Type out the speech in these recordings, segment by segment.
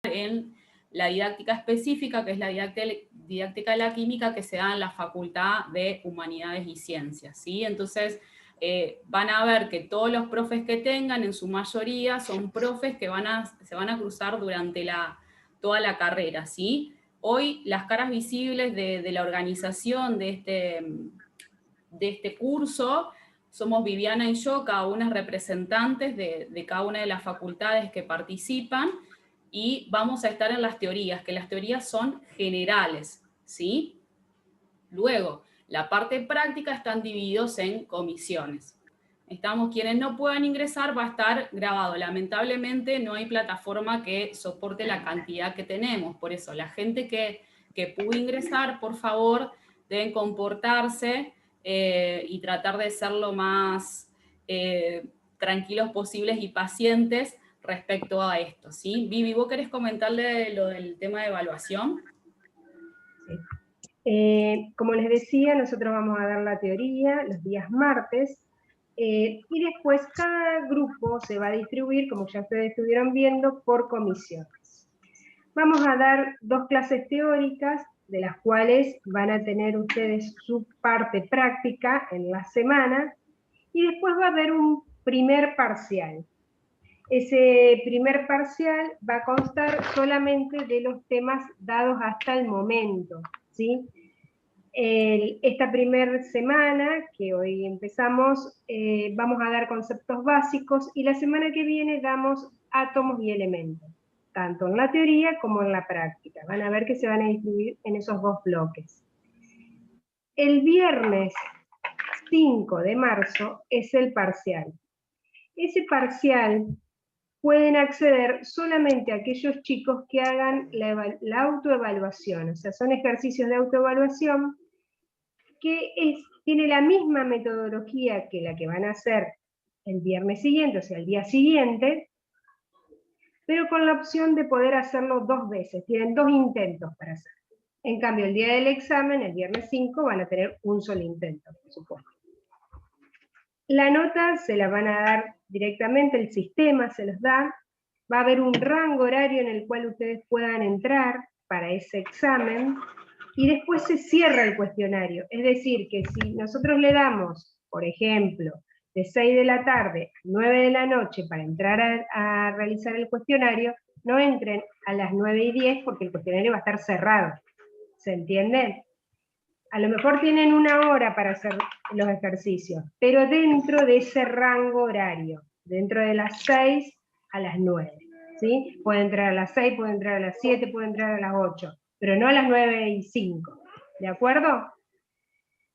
en la didáctica específica, que es la didáctica de la química que se da en la Facultad de Humanidades y Ciencias, ¿sí? Entonces, van a ver que todos los profes que tengan, en su mayoría, son profes que se van a cruzar durante toda la carrera, ¿sí? Hoy, las caras visibles de la organización de este curso somos Viviana y yo, cada una representantes de cada una de las facultades que participan, y vamos a estar en las teorías, que las teorías son generales, ¿sí? Luego, la parte práctica están divididos en comisiones. Quienes no puedan ingresar, va a estar grabado. Lamentablemente no hay plataforma que soporte la cantidad que tenemos, por eso la gente que pudo ingresar, por favor, deben comportarse y tratar de ser lo más tranquilos posibles y pacientes respecto a esto, ¿sí? Vivi, ¿vos querés comentarle lo del tema de evaluación? Sí. Como les decía, nosotros vamos a dar la teoría los días martes, y después cada grupo se va a distribuir, como ya ustedes estuvieron viendo, por comisiones. Vamos a dar 2 clases teóricas, de las cuales van a tener ustedes su parte práctica en la semana, y después va a haber un primer parcial. Ese primer parcial va a constar solamente de los temas dados hasta el momento, ¿sí? Esta primera semana, que hoy empezamos, vamos a dar conceptos básicos, y la semana que viene damos átomos y elementos, tanto en la teoría como en la práctica. Van a ver que se van a distribuir en esos 2 bloques. El viernes 5 de marzo es el parcial. Ese parcial pueden acceder solamente aquellos chicos que hagan la autoevaluación, o sea, son ejercicios de autoevaluación que tiene la misma metodología que la que van a hacer el viernes siguiente, o sea, el día siguiente, pero con la opción de poder hacerlo 2 veces, tienen 2 intentos para hacerlo. En cambio, el día del examen, el viernes 5, van a tener un solo intento, por supuesto. La nota se la van a dar directamente, el sistema se los da, va a haber un rango horario en el cual ustedes puedan entrar para ese examen, y después se cierra el cuestionario. Es decir, que si nosotros le damos, por ejemplo, de 6 de la tarde a 9 de la noche para entrar a realizar el cuestionario, no entren a las 9:10 porque el cuestionario va a estar cerrado. ¿Se entiende? A lo mejor tienen 1 hora para hacer los ejercicios, pero dentro de ese rango horario, dentro de las 6 a las 9, ¿sí? Puede entrar a las 6, puede entrar a las 7, puede entrar a las 8, pero no a las 9:05, ¿de acuerdo?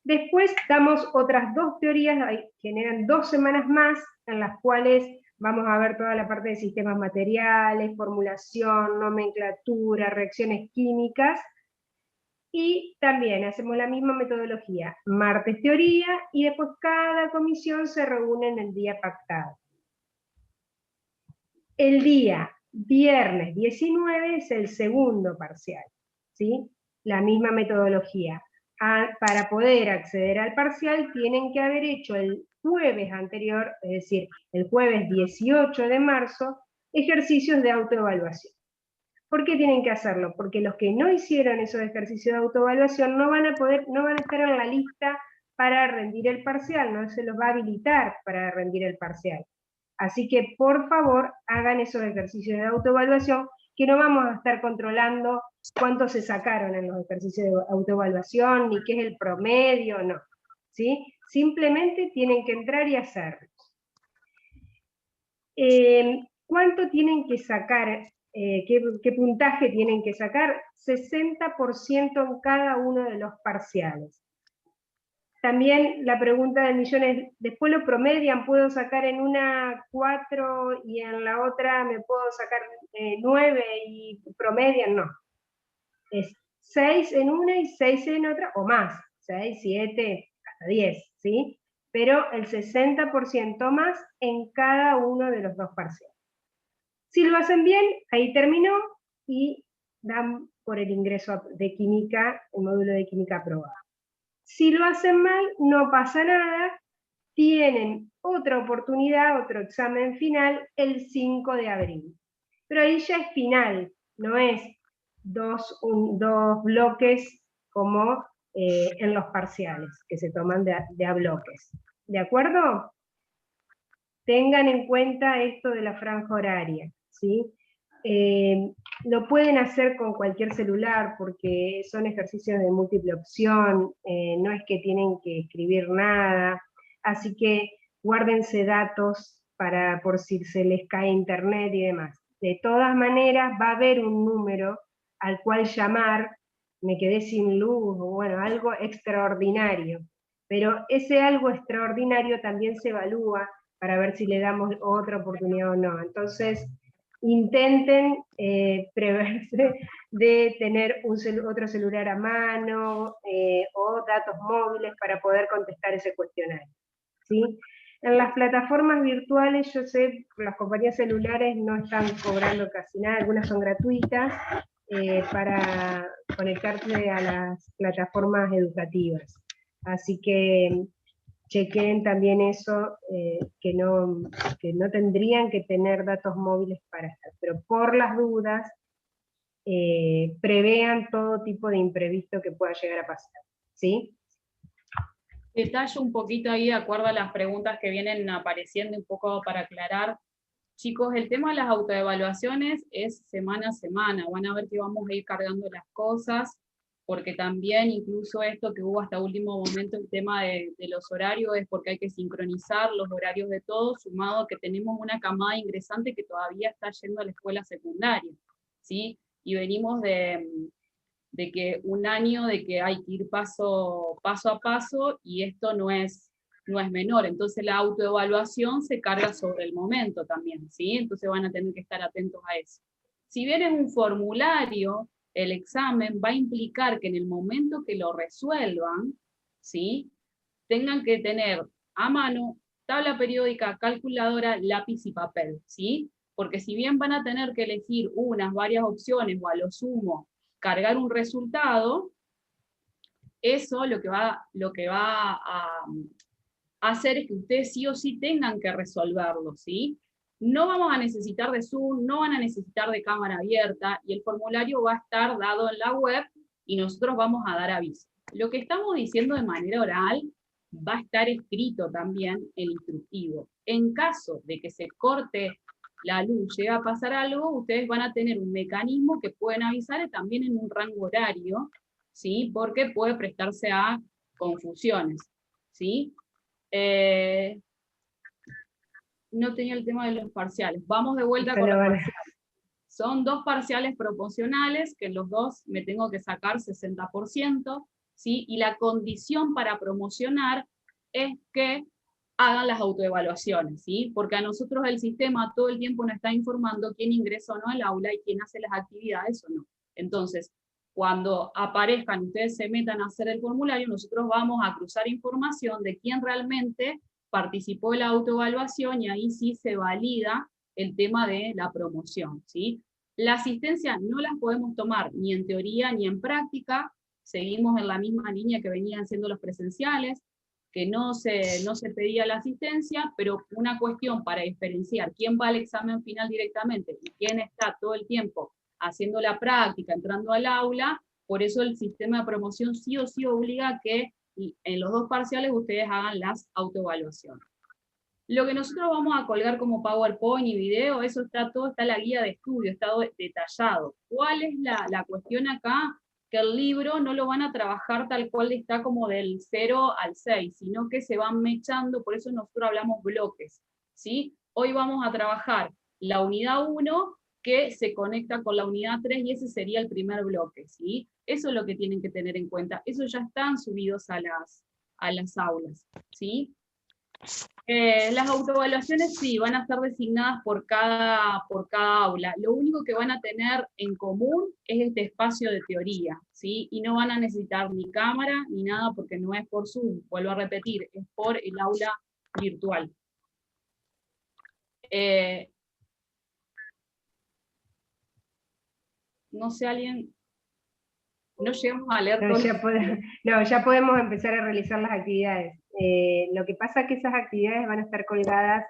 Después damos otras 2 teorías, generan 2 semanas más, en las cuales vamos a ver toda la parte de sistemas materiales, formulación, nomenclatura, reacciones químicas, y también hacemos la misma metodología, martes teoría, y después cada comisión se reúne en el día pactado. El día viernes 19 es el segundo parcial, ¿sí? La misma metodología. Para poder acceder al parcial tienen que haber hecho el jueves anterior, es decir, el jueves 18 de marzo, ejercicios de autoevaluación. ¿Por qué tienen que hacerlo? Porque los que no hicieron esos ejercicios de autoevaluación no van a estar en la lista para rendir el parcial, no se los va a habilitar para rendir el parcial. Así que, por favor, hagan esos ejercicios de autoevaluación, que no vamos a estar controlando cuánto se sacaron en los ejercicios de autoevaluación, ni qué es el promedio, no. ¿Sí? Simplemente tienen que entrar y hacerlos. ¿Cuánto tienen que sacar? ¿Qué puntaje tienen que sacar? 60% en cada uno de los parciales. También la pregunta del millón es, después lo promedian, ¿puedo sacar en una 4 y en la otra me puedo sacar 9 y promedian? No. Es 6 en una y 6 en otra, o más, 6, 7, hasta 10, ¿sí? Pero el 60% más en cada uno de los 2 parciales. Si lo hacen bien, ahí terminó, y dan por el ingreso de química, el módulo de química aprobado. Si lo hacen mal, no pasa nada, tienen otra oportunidad, otro examen final, el 5 de abril. Pero ahí ya es final, no es dos bloques como en los parciales, que se toman de a bloques. ¿De acuerdo? Tengan en cuenta esto de la franja horaria, ¿sí? Lo pueden hacer con cualquier celular porque son ejercicios de múltiple opción, no es que tienen que escribir nada, así que guárdense datos por si se les cae internet y demás. De todas maneras va a haber un número al cual llamar, me quedé sin luz, o bueno, algo extraordinario, pero ese algo extraordinario también se evalúa para ver si le damos otra oportunidad o no. Entonces, intenten preverse de tener otro celular a mano o datos móviles para poder contestar ese cuestionario, ¿sí? En las plataformas virtuales, yo sé, las compañías celulares no están cobrando casi nada, algunas son gratuitas para conectarse a las plataformas educativas. Así que chequen también eso, que no tendrían que tener datos móviles para estar, pero por las dudas, prevean todo tipo de imprevisto que pueda llegar a pasar, ¿sí? Detallo un poquito ahí de acuerdo a las preguntas que vienen apareciendo, un poco para aclarar. Chicos, el tema de las autoevaluaciones es semana a semana, van a ver que vamos a ir cargando las cosas, porque también incluso esto que hubo hasta último momento, el tema de los horarios, es porque hay que sincronizar los horarios de todos, sumado a que tenemos una camada ingresante que todavía está yendo a la escuela secundaria, ¿sí? Y venimos de que un año de que hay que ir paso a paso, y esto no es menor. Entonces la autoevaluación se carga sobre el momento también, ¿sí? Entonces van a tener que estar atentos a eso. Si bien es un formulario, el examen va a implicar que en el momento que lo resuelvan, ¿sí?, tengan que tener a mano tabla periódica, calculadora, lápiz y papel, ¿sí? Porque si bien van a tener que elegir varias opciones o a lo sumo cargar un resultado, eso lo que va a hacer es que ustedes sí o sí tengan que resolverlo, ¿sí? No vamos a necesitar de Zoom, no van a necesitar de cámara abierta, y el formulario va a estar dado en la web y nosotros vamos a dar aviso. Lo que estamos diciendo de manera oral va a estar escrito también en el instructivo. En caso de que se corte la luz, llega a pasar algo, ustedes van a tener un mecanismo que pueden avisar también en un rango horario, ¿sí? Porque puede prestarse a confusiones, ¿sí? No tenía el tema de los parciales. Vamos de vuelta con los parciales. Son 2 parciales proporcionales, que en los 2 me tengo que sacar 60%, ¿sí? Y la condición para promocionar es que hagan las autoevaluaciones, ¿sí? Porque a nosotros el sistema todo el tiempo nos está informando quién ingresa o no al aula y quién hace las actividades o no. Entonces, cuando aparezcan, ustedes se metan a hacer el formulario, nosotros vamos a cruzar información de quién realmente participó en la autoevaluación, y ahí sí se valida el tema de la promoción, ¿sí? La asistencia no las podemos tomar ni en teoría ni en práctica, seguimos en la misma línea que venían siendo los presenciales, que no se pedía la asistencia, pero una cuestión para diferenciar quién va al examen final directamente y quién está todo el tiempo haciendo la práctica, entrando al aula, por eso el sistema de promoción sí o sí obliga a que en los 2 parciales ustedes hagan las autoevaluaciones. Lo que nosotros vamos a colgar como PowerPoint y video, eso todo está en la guía de estudio, está detallado. ¿Cuál es la cuestión acá? Que el libro no lo van a trabajar tal cual está como del 0 al 6, sino que se van mechando, por eso nosotros hablamos bloques, ¿sí? Hoy vamos a trabajar la unidad 1, que se conecta con la unidad 3, y ese sería el primer bloque, ¿sí? Eso es lo que tienen que tener en cuenta. Eso ya están subidos a las aulas, ¿sí? Las autoevaluaciones sí, van a estar designadas por cada aula. Lo único que van a tener en común es este espacio de teoría, ¿sí? Y no van a necesitar ni cámara ni nada, porque no es por Zoom, vuelvo a repetir, es por el aula virtual. No sé, alguien... No llegamos a leer todo. Ya podemos empezar a realizar las actividades. Lo que pasa es que esas actividades van a estar colgadas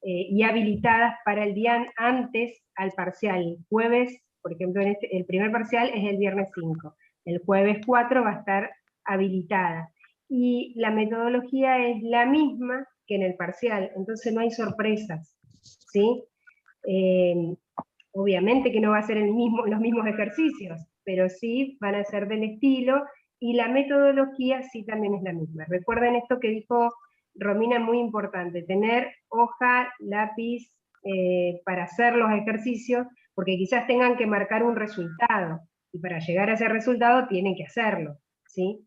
y habilitadas para el día antes al parcial, jueves Por ejemplo, el primer parcial es el viernes 5, el jueves 4 va a estar habilitada. Y la metodología es la misma que en el parcial, entonces no hay sorpresas, ¿sí? Obviamente que no va a ser los mismos ejercicios, pero sí van a ser del estilo, y la metodología sí también es la misma. Recuerden esto que dijo Romina, muy importante, tener hoja, lápiz para hacer los ejercicios, porque quizás tengan que marcar un resultado, y para llegar a ese resultado tienen que hacerlo, ¿sí?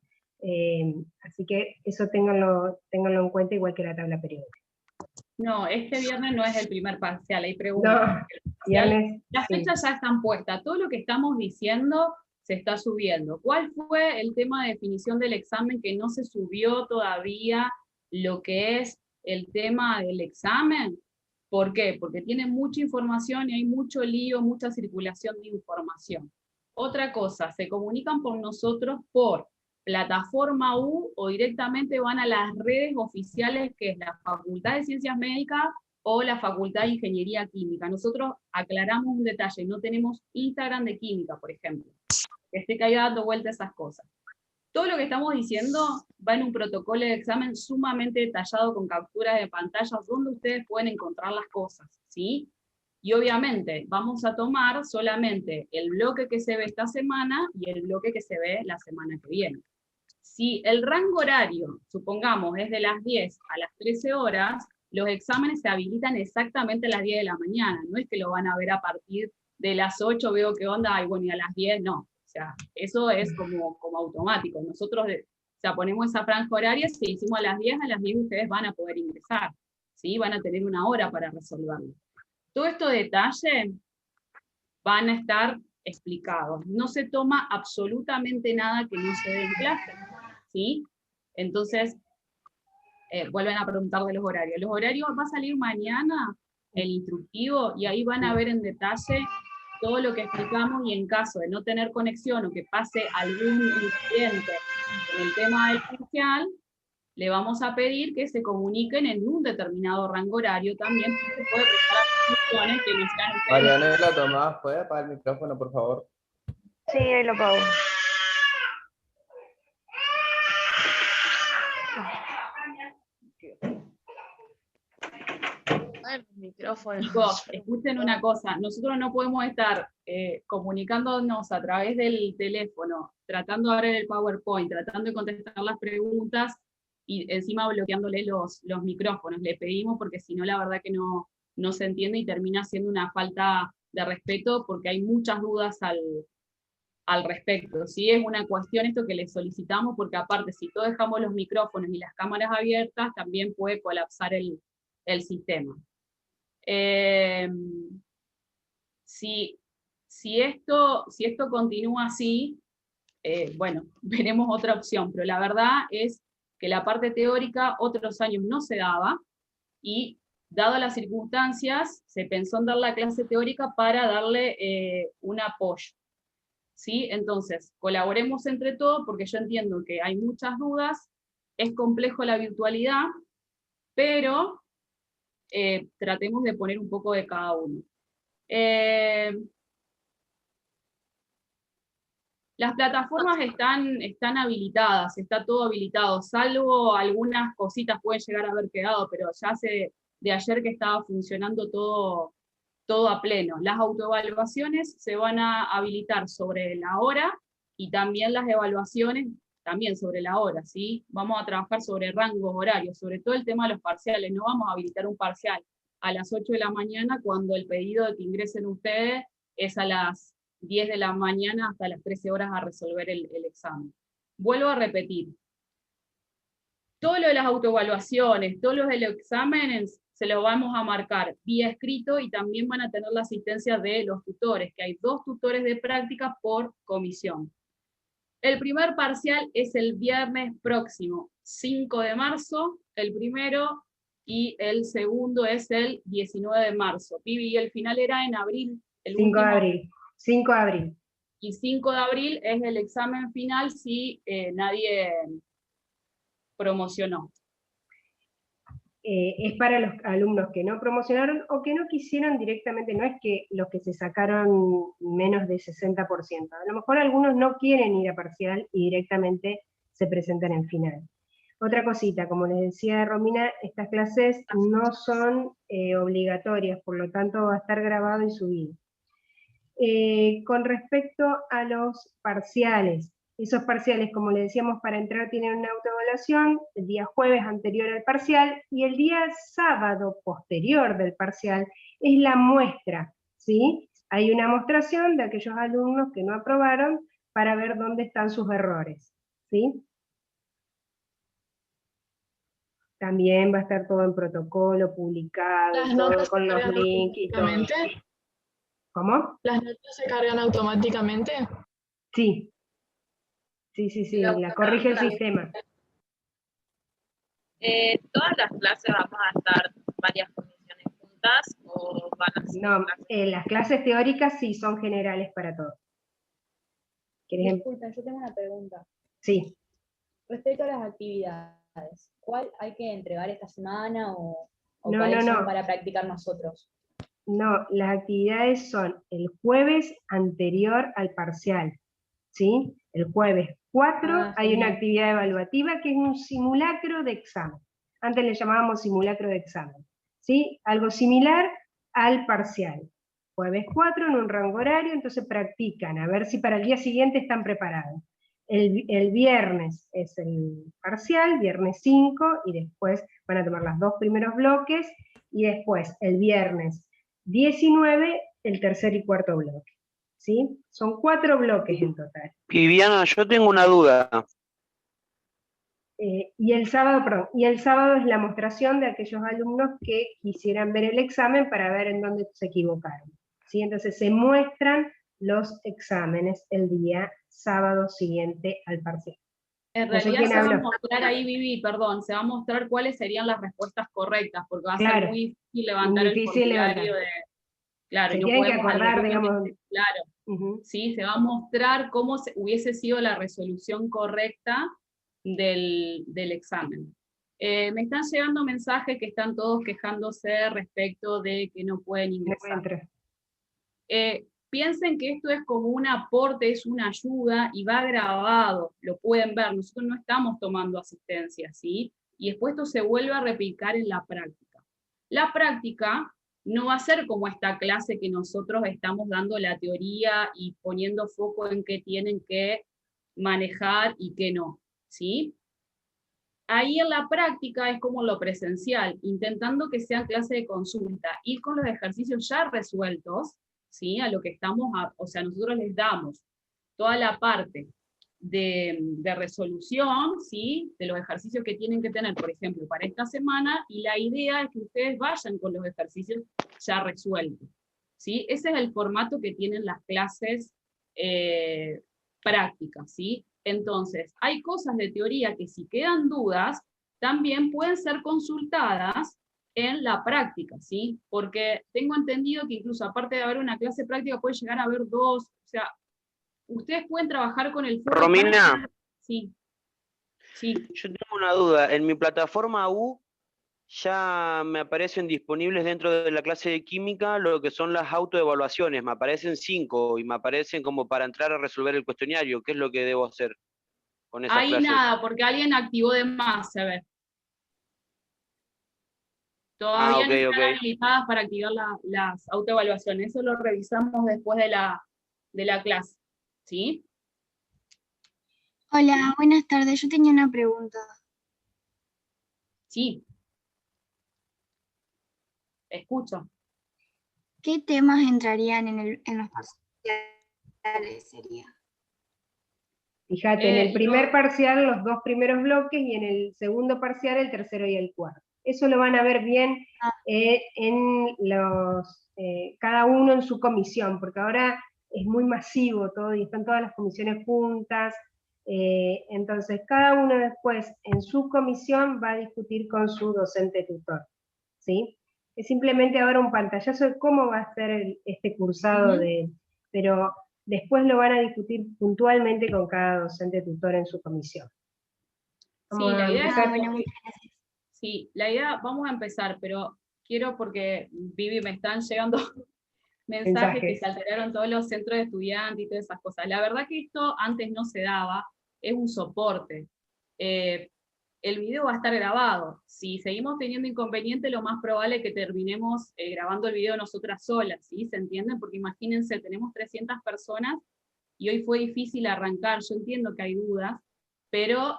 Así que eso ténganlo en cuenta, igual que la tabla periódica. No, este viernes no es el primer parcial, hay No, preguntas. viernes, Las sí. fechas ya están puestas, todo lo que estamos diciendo se está subiendo. ¿Cuál fue el tema de definición del examen que no se subió todavía lo que es el tema del examen? ¿Por qué? Porque tiene mucha información y hay mucho lío, mucha circulación de información. Otra cosa, se comunican con nosotros por plataforma U o directamente van a las redes oficiales que es la Facultad de Ciencias Médicas o la Facultad de Ingeniería Química. Nosotros aclaramos un detalle, no tenemos Instagram de química, por ejemplo, que esté que haya dando vuelta a esas cosas. Todo lo que estamos diciendo va en un protocolo de examen sumamente detallado con capturas de pantallas donde ustedes pueden encontrar las cosas, ¿sí? Y obviamente vamos a tomar solamente el bloque que se ve esta semana y el bloque que se ve la semana que viene. Si el rango horario, supongamos, es de las 10 a las 13 horas, los exámenes se habilitan exactamente a las 10 de la mañana, no es que lo van a ver a partir de las 8, veo qué onda, y bueno, y a las 10, no. O sea, eso es como automático. Nosotros ponemos esa franja horaria, si hicimos a las 10 ustedes van a poder ingresar, ¿sí? Van a tener una hora para resolverlo. Todo estos detalles van a estar explicados. No se toma absolutamente nada que no se dé en clase, ¿sí? Entonces, vuelven a preguntar de los horarios. Los horarios va a salir mañana, el instructivo, y ahí van a ver en detalle todo lo que explicamos, y en caso de no tener conexión o que pase algún incidente en el tema del parcial, le vamos a pedir que se comuniquen en un determinado rango horario también, porque puede prestar atenciones que no sean ustedes. Marianela Tomás, ¿puede apagar el micrófono, por favor? Sí, ahí lo pago. El micrófono. Chicos, escuchen una cosa, nosotros no podemos estar comunicándonos a través del teléfono, tratando de ver el PowerPoint, tratando de contestar las preguntas y encima bloqueándole los micrófonos. Le pedimos porque si no la verdad que no se entiende y termina siendo una falta de respeto porque hay muchas dudas al respecto. ¿Sí? Es una cuestión esto que les solicitamos porque aparte si todos dejamos los micrófonos y las cámaras abiertas también puede colapsar el sistema. Si esto continúa así, bueno, veremos otra opción, pero la verdad es que la parte teórica otros años no se daba, y dado las circunstancias, se pensó en dar la clase teórica para darle un apoyo. ¿Sí? Entonces, colaboremos entre todos, porque yo entiendo que hay muchas dudas, es complejo la virtualidad, pero tratemos de poner un poco de cada uno. Las plataformas están habilitadas, está todo habilitado, salvo algunas cositas pueden llegar a haber quedado, pero ya hace de ayer que estaba funcionando todo a pleno. Las autoevaluaciones se van a habilitar sobre la hora, y también las evaluaciones también sobre la hora, ¿sí? Vamos a trabajar sobre rangos horarios, sobre todo el tema de los parciales. No vamos a habilitar un parcial a las 8 de la mañana cuando el pedido de que ingresen ustedes es a las 10 de la mañana hasta las 13 horas a resolver el examen. Vuelvo a repetir, todo lo de las autoevaluaciones, todos los de los exámenes, se los vamos a marcar vía escrito, y también van a tener la asistencia de los tutores, que hay 2 tutores de práctica por comisión. El primer parcial es el viernes próximo, 5 de marzo, el primero, y el segundo es el 19 de marzo. Pibi, y el final era en abril. El 5 de último, abril. 5 de abril. Y 5 de abril es el examen final si nadie promocionó. es para los alumnos que no promocionaron o que no quisieron directamente, no es que los que se sacaron menos de 60%, a lo mejor algunos no quieren ir a parcial y directamente se presentan en final. Otra cosita, como les decía Romina, estas clases no son obligatorias, por lo tanto va a estar grabado y subido. Con respecto a los parciales, esos parciales, como les decíamos, para entrar tienen una autoevaluación el día jueves anterior al parcial, y el día sábado posterior del parcial es la muestra, ¿sí? Hay una mostración de aquellos alumnos que no aprobaron para ver dónde están sus errores, ¿sí? También va a estar todo en protocolo, publicado, Las todo notas con se los cargan links y todo. automáticamente. ¿Cómo? ¿Las notas se cargan automáticamente? Sí. Sí, la corrige el sistema. ¿Todas las clases vamos a estar varias comisiones juntas o van a ser No, clases? las clases teóricas sí son generales para todos. Disculpen, yo tengo una pregunta. Sí. Respecto a las actividades, ¿cuál hay que entregar esta semana o No, cuáles son no. para practicar nosotros? No, las actividades son el jueves anterior al parcial, ¿sí? El jueves 4 hay una genial. actividad evaluativa que es un simulacro de examen. Antes le llamábamos simulacro de examen, ¿sí? Algo similar al parcial. Jueves 4 en un rango horario, entonces practican, a ver si para el día siguiente están preparados. El viernes es el parcial, viernes 5, y después van a tomar los 2 primeros bloques, y después el viernes 19, el tercer y cuarto bloque, ¿sí? Son 4 bloques en total. Viviana, yo tengo una duda. Y el sábado es la mostración de aquellos alumnos que quisieran ver el examen para ver en dónde se equivocaron, ¿sí? Entonces se muestran los exámenes el día sábado siguiente al parcial. En No sé realidad quién se va a habló. mostrar ahí, Vivi, perdón, se va a mostrar cuáles serían las respuestas correctas, porque va a Claro. ser muy difícil levantar el Difícil formulario de... Claro, Se y no tienen que podemos acordar, digamos. algorítmicamente, claro, ¿sí? Se va a mostrar cómo hubiese sido la resolución correcta del examen. Me están llegando mensajes que están todos quejándose respecto de que no pueden No ingresar. entra. Piensen que esto es como un aporte, es una ayuda y va grabado, lo pueden ver, nosotros no estamos tomando asistencia, ¿sí? Y después esto se vuelve a replicar en la práctica. La práctica no va a ser como esta clase que nosotros estamos dando la teoría y poniendo foco en qué tienen que manejar y qué no, ¿sí? Ahí en la práctica es como lo presencial, intentando que sea clase de consulta, ir con los ejercicios ya resueltos, ¿sí? A lo que estamos, o sea, nosotros les damos toda la parte de resolución, ¿sí? De los ejercicios que tienen que tener, por ejemplo, para esta semana, y la idea es que ustedes vayan con los ejercicios ya resueltos, ¿sí? Ese es el formato que tienen las clases prácticas, ¿sí? Entonces, hay cosas de teoría que si quedan dudas, también pueden ser consultadas en la práctica, ¿sí? Porque tengo entendido que incluso aparte de haber una clase práctica, puede llegar a haber 2, o sea, ustedes pueden trabajar con el foro. Romina. Sí. Sí. Yo tengo una duda. En mi plataforma U ya me aparecen disponibles dentro de la clase de química lo que son las autoevaluaciones. Me aparecen 5 y me aparecen como para entrar a resolver el cuestionario. ¿Qué es lo que debo hacer con esas Ahí clases? nada, porque alguien activó de más, a ver. Todavía no están habilitadas para activar las autoevaluaciones. Eso lo revisamos después de la clase. ¿Sí? Hola, buenas tardes. Yo tenía una pregunta. Sí. Escucho. ¿Qué temas entrarían en los parciales? Sería? Fíjate, en el primer parcial los 2 primeros bloques y en el segundo parcial el tercero y el cuarto. Eso lo van a ver bien en cada uno en su comisión, porque ahora es muy masivo todo y están todas las comisiones juntas. Entonces cada uno después en su comisión va a discutir con su docente tutor, ¿sí? Es simplemente ahora un pantallazo de cómo va a ser este cursado, pero después lo van a discutir puntualmente con cada docente tutor en su comisión. Sí, la idea es Sí, la idea, vamos a empezar, pero quiero porque, Vivi, me están llegando mensajes que se alteraron todos los centros de estudiantes y todas esas cosas. La verdad que esto antes no se daba, es un soporte. El video va a estar grabado. Si seguimos teniendo inconveniente, lo más probable es que terminemos grabando el video nosotras solas, ¿sí? ¿Se entienden? Porque imagínense, tenemos 300 personas y hoy fue difícil arrancar. Yo entiendo que hay dudas, pero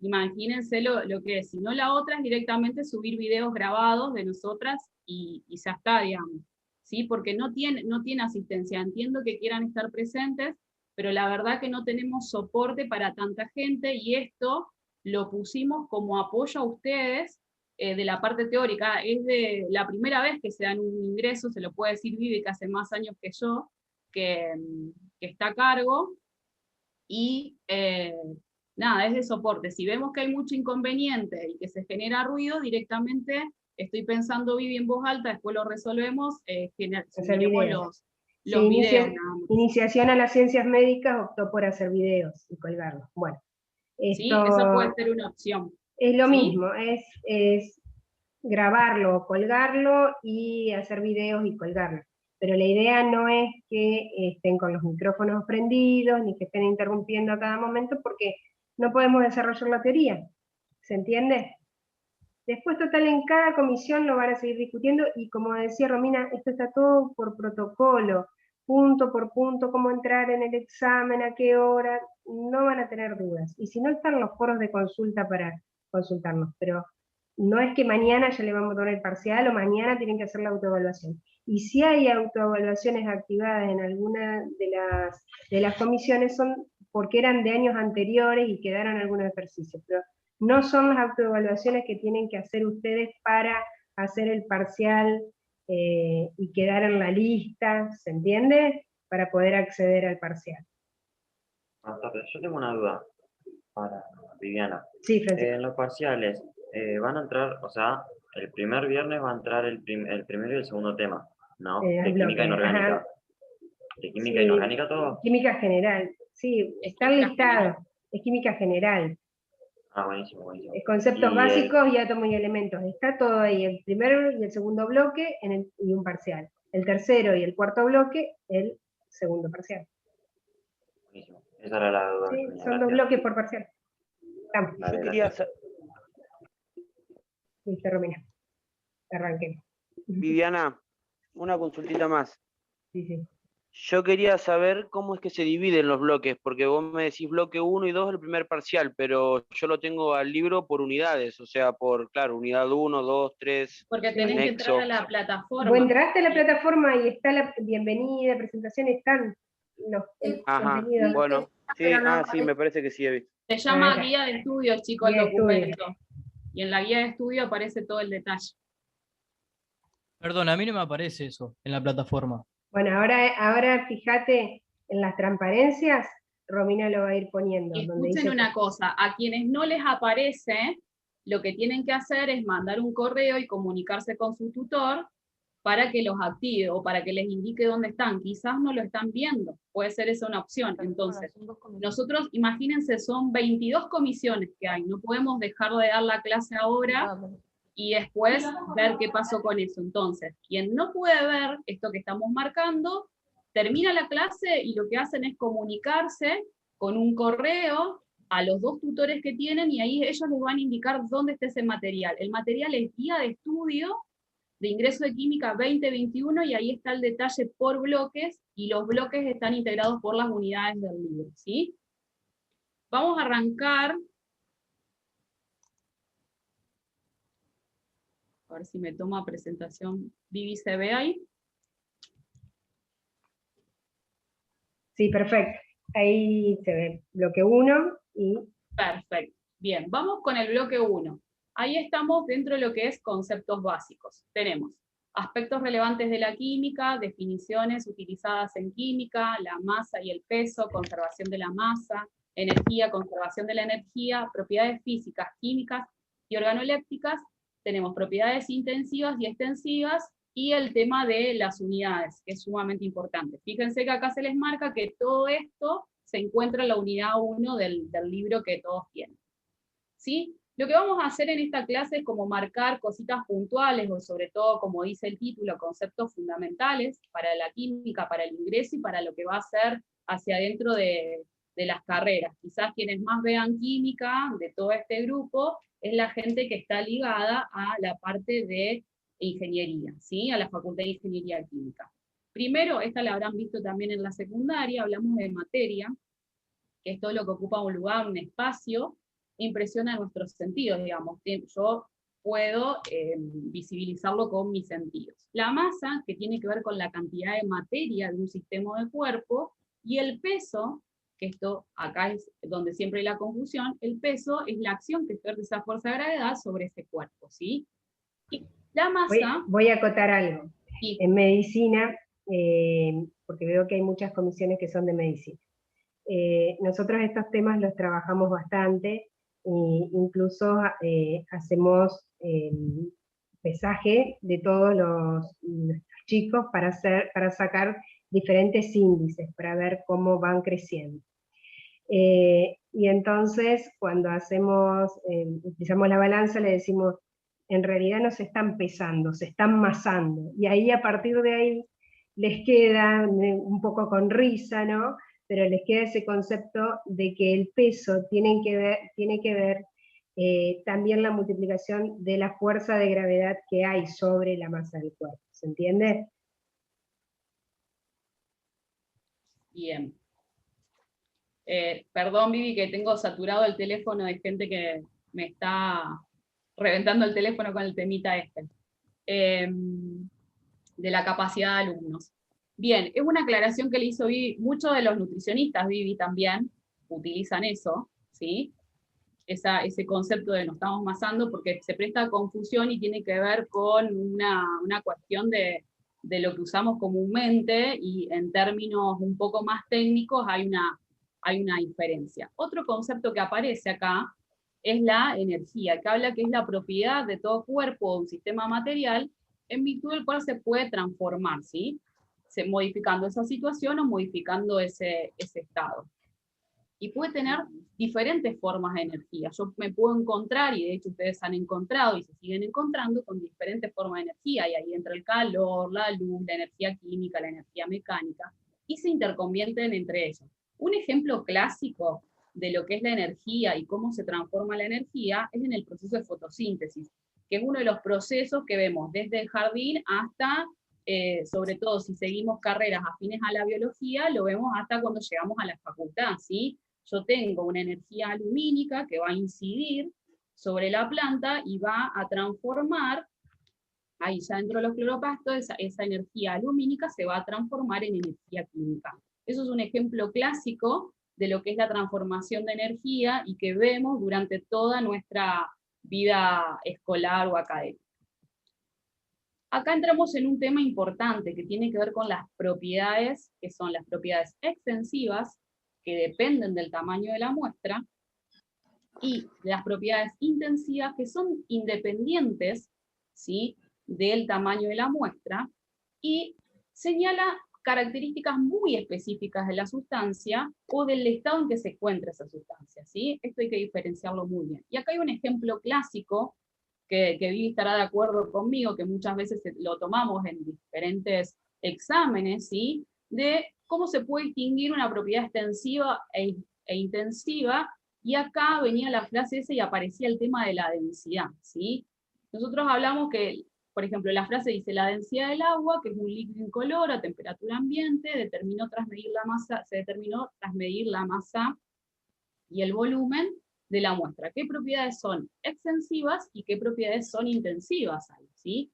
imagínense lo que es. Si no, la otra es directamente subir videos grabados de nosotras y ya está, digamos. ¿Sí? Porque no tiene asistencia. Entiendo que quieran estar presentes, pero la verdad que no tenemos soporte para tanta gente, y esto lo pusimos como apoyo a ustedes de la parte teórica. Es de la primera vez que se dan un ingreso, se lo puede decir Vivi, que hace más años que yo, que está a cargo, y nada, es de soporte. Si vemos que hay mucho inconveniente y que se genera ruido, directamente, estoy pensando, Vivi, en voz alta, después lo resolvemos, generemos los videos. Iniciación a las ciencias médicas optó por hacer videos y colgarlos. Bueno, sí, eso puede ser una opción. Es lo mismo, es grabarlo, colgarlo y hacer videos y colgarlo. Pero la idea no es que estén con los micrófonos prendidos, ni que estén interrumpiendo a cada momento, porque no podemos desarrollar la teoría. ¿Se entiende? Después, total, en cada comisión lo van a seguir discutiendo, y como decía Romina, esto está todo por protocolo, punto por punto, cómo entrar en el examen, a qué hora, no van a tener dudas. Y si no, están los foros de consulta para consultarnos, pero no es que mañana ya le vamos a dar el parcial o mañana tienen que hacer la autoevaluación. Y si hay autoevaluaciones activadas en alguna de las comisiones, son porque eran de años anteriores y quedaron algunos ejercicios, pero no son las autoevaluaciones que tienen que hacer ustedes para hacer el parcial y quedar en la lista, ¿se entiende? Para poder acceder al parcial. Buenas tardes, yo tengo una duda para Viviana. Sí, Francisco. En los parciales van a entrar, o sea, el primer viernes va a entrar el primero y el segundo tema, ¿no? De química inorgánica. Ajá. ¿De química inorgánica todo? Química general, sí, está listado, es química general. Ah, buenísimo, buenísimo. Conceptos básicos y átomos y elementos, está todo ahí, el primero y el segundo bloque y un parcial. El tercero y el cuarto bloque, el segundo parcial. Buenísimo, esa era la duda. Sí, son 2 bloques por parcial. Estamos. Yo quería Listo, Romina. Arranquemos. Viviana, una consultita más. Sí, sí. Yo quería saber cómo es que se dividen los bloques, porque vos me decís bloque 1 y 2 el primer parcial, pero yo lo tengo al libro por unidades, o sea, claro, unidad 1, 2, 3. Porque tenés que entrar a la plataforma. Vos entraste a la plataforma y está la bienvenida, presentación, están los contenidos. Bueno, sí, sí, me parece que sí he visto. Se llama guía de estudio, chicos, el documento. Y en la guía de estudio aparece todo el detalle. Perdón, a mí no me aparece eso en la plataforma. Bueno, ahora fíjate en las transparencias, Romina lo va a ir poniendo. Escuchen una cosa, a quienes no les aparece, lo que tienen que hacer es mandar un correo y comunicarse con su tutor para que los active o para que les indique dónde están. Quizás no lo están viendo, puede ser esa una opción. Entonces, nosotros, imagínense, son 22 comisiones que hay, no podemos dejar de dar la clase ahora y después ver qué pasó con eso. Entonces, quien no puede ver esto que estamos marcando, termina la clase y lo que hacen es comunicarse con un correo a los 2 tutores que tienen, y ahí ellos les van a indicar dónde está ese material. El material es guía de estudio de ingreso de química 2021, y ahí está el detalle por bloques, y los bloques están integrados por las unidades del libro, ¿sí? Vamos a arrancar. A ver si me toma presentación. Vivi, ¿se ve ahí? Sí, perfecto. Ahí se ve bloque 1 y... Perfecto. Bien, vamos con el bloque 1. Ahí estamos dentro de lo que es conceptos básicos. Tenemos aspectos relevantes de la química, definiciones utilizadas en química, la masa y el peso, conservación de la masa, energía, conservación de la energía, propiedades físicas, químicas y organolépticas. Tenemos propiedades intensivas y extensivas, y el tema de las unidades, que es sumamente importante. Fíjense que acá se les marca que todo esto se encuentra en la unidad 1 del libro que todos tienen. ¿Sí? Lo que vamos a hacer en esta clase es como marcar cositas puntuales, o sobre todo, como dice el título, conceptos fundamentales para la química, para el ingreso y para lo que va a ser hacia adentro de las carreras. Quizás quienes más vean química de todo este grupo es la gente que está ligada a la parte de ingeniería, ¿sí? A la Facultad de Ingeniería Química. Primero, esta la habrán visto también en la secundaria, hablamos de materia, que es todo lo que ocupa un lugar, un espacio, impresiona nuestros sentidos, digamos. Yo puedo visibilizarlo con mis sentidos. La masa, que tiene que ver con la cantidad de materia de un sistema de cuerpo, y el peso, que esto acá es donde siempre hay la confusión, el peso es la acción que ejerce esa fuerza de gravedad sobre ese cuerpo, ¿sí? Y la masa... Voy a acotar algo. Sí. En medicina, porque veo que hay muchas comisiones que son de medicina. Nosotros estos temas los trabajamos bastante, incluso hacemos pesaje de todos los chicos para sacar diferentes índices, para ver cómo van creciendo. Y entonces cuando utilizamos la balanza le decimos, en realidad no se están pesando, se están masando, y ahí a partir de ahí les queda un poco con risa, ¿no? Pero les queda ese concepto de que el peso tiene que ver también la multiplicación de la fuerza de gravedad que hay sobre la masa del cuerpo, ¿se entiende? Bien. Perdón, Vivi, que tengo saturado el teléfono de gente que me está reventando el teléfono con el temita este. De la capacidad de alumnos. Bien, es una aclaración que le hizo Vivi. Muchos de los nutricionistas, Vivi, también utilizan eso, ¿sí? Ese concepto de nos estamos masando, porque se presta a confusión y tiene que ver con una cuestión de lo que usamos comúnmente, y en términos un poco más técnicos hay una diferencia. Otro concepto que aparece acá es la energía, que habla que es la propiedad de todo cuerpo o un sistema material en virtud del cual se puede transformar, ¿sí? Modificando esa situación o modificando ese estado. Y puede tener diferentes formas de energía. Yo me puedo encontrar, y de hecho ustedes han encontrado y se siguen encontrando con diferentes formas de energía, y ahí entra el calor, la luz, la energía química, la energía mecánica, y se interconvierten entre ellos. Un ejemplo clásico de lo que es la energía y cómo se transforma la energía es en el proceso de fotosíntesis, que es uno de los procesos que vemos desde el jardín hasta, sobre todo si seguimos carreras afines a la biología, lo vemos hasta cuando llegamos a la facultad, ¿sí? Yo tengo una energía lumínica que va a incidir sobre la planta y va a transformar, ahí ya dentro de los cloroplastos, esa energía lumínica se va a transformar en energía química. Eso es un ejemplo clásico de lo que es la transformación de energía y que vemos durante toda nuestra vida escolar o académica. Acá entramos en un tema importante que tiene que ver con las propiedades, que son las propiedades extensivas, que dependen del tamaño de la muestra, y las propiedades intensivas, que son independientes, ¿sí?, del tamaño de la muestra, y señala características muy específicas de la sustancia o del estado en que se encuentra esa sustancia, ¿sí? Esto hay que diferenciarlo muy bien. Y acá hay un ejemplo clásico que Vivi estará de acuerdo conmigo, que muchas veces lo tomamos en diferentes exámenes, ¿sí?, de cómo se puede distinguir una propiedad extensiva e intensiva, y acá venía la frase esa y aparecía el tema de la densidad, ¿sí? Nosotros hablamos que, por ejemplo, la frase dice, la densidad del agua, que es un líquido incoloro a temperatura ambiente, se determinó tras medir la masa y el volumen de la muestra. ¿Qué propiedades son extensivas y qué propiedades son intensivas ahí, ¿sí?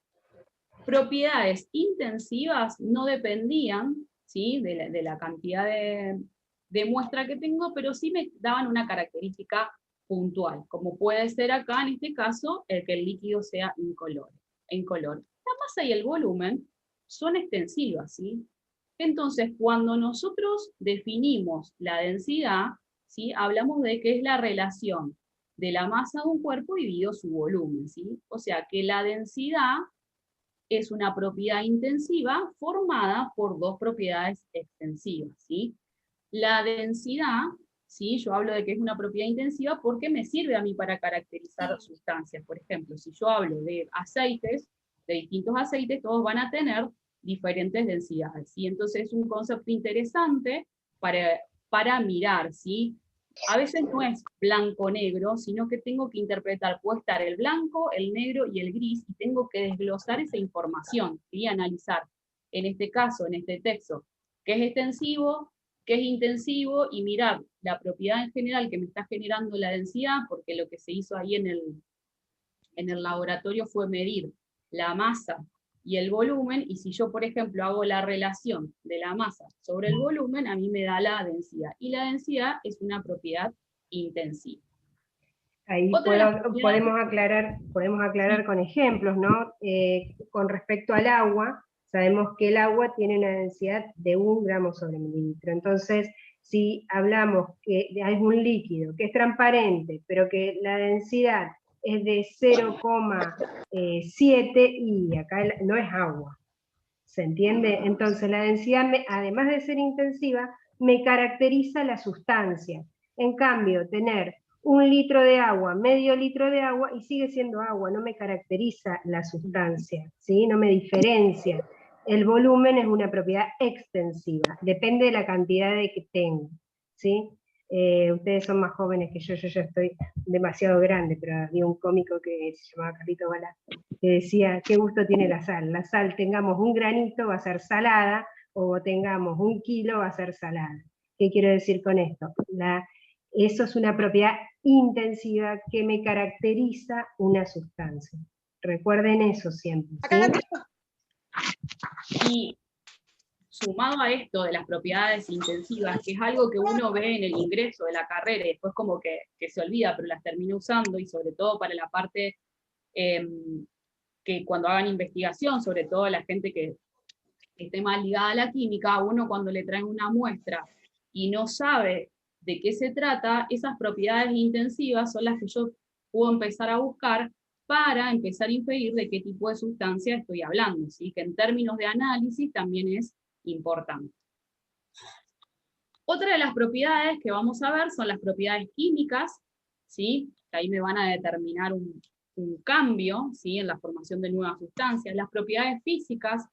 Propiedades intensivas no dependían, ¿sí?, de la cantidad de muestra que tengo, pero sí me daban una característica puntual, como puede ser acá, en este caso, el que el líquido sea incoloro. La masa y el volumen son extensivas, ¿sí? Entonces, cuando nosotros definimos la densidad, ¿sí?, hablamos de que es la relación de la masa de un cuerpo dividido su volumen, ¿sí? O sea, que la densidad es una propiedad intensiva formada por dos propiedades extensivas, ¿sí? La densidad ¿sí? Yo hablo de que es una propiedad intensiva porque me sirve a mí para caracterizar sustancias. Por ejemplo, si yo hablo de aceites, de distintos aceites, todos van a tener diferentes densidades, ¿sí? Entonces es un concepto interesante para mirar, ¿sí? A veces no es blanco-negro, sino que tengo que interpretar, puede estar el blanco, el negro y el gris, y tengo que desglosar esa información, y analizar, en este caso, en este texto, qué es extensivo, qué es intensivo, y mirar la propiedad en general que me está generando la densidad, porque lo que se hizo ahí en el laboratorio fue medir la masa y el volumen, y si yo, por ejemplo, hago la relación de la masa sobre el volumen, a mí me da la densidad, y la densidad es una propiedad intensiva. Ahí podemos aclarar con ejemplos, ¿no? Con respecto al agua, sabemos que el agua tiene una densidad de 1 gramo sobre mililitro. Entonces, si hablamos que hay un líquido que es transparente, pero que la densidad es de 0,7, y acá no es agua, ¿se entiende? Entonces la densidad, además de ser intensiva, me caracteriza la sustancia. En cambio, tener 1 litro de agua, medio litro de agua, y sigue siendo agua, no me caracteriza la sustancia, ¿sí? No me diferencia. El volumen es una propiedad extensiva, depende de la cantidad de que tengo, ¿sí? Ustedes son más jóvenes que yo ya estoy demasiado grande, pero había un cómico que se llamaba Carlito Balá, que decía, ¿qué gusto tiene la sal? La sal, tengamos 1 granito, va a ser salada, o tengamos 1 kilo, va a ser salada. ¿Qué quiero decir con esto? Eso es una propiedad intensiva que me caracteriza una sustancia. Recuerden eso siempre, ¿sí? Y sumado a esto de las propiedades intensivas, que es algo que uno ve en el ingreso de la carrera y después como que se olvida, pero las termina usando, y sobre todo para la parte que cuando hagan investigación, sobre todo la gente que esté más ligada a la química, uno cuando le traen una muestra y no sabe de qué se trata, esas propiedades intensivas son las que yo puedo empezar a buscar para empezar a inferir de qué tipo de sustancia estoy hablando, ¿sí? Que en términos de análisis también es importante. Otra de las propiedades que vamos a ver son las propiedades químicas, ¿sí? Que ahí me van a determinar un cambio, ¿sí? En la formación de nuevas sustancias. Las propiedades físicas,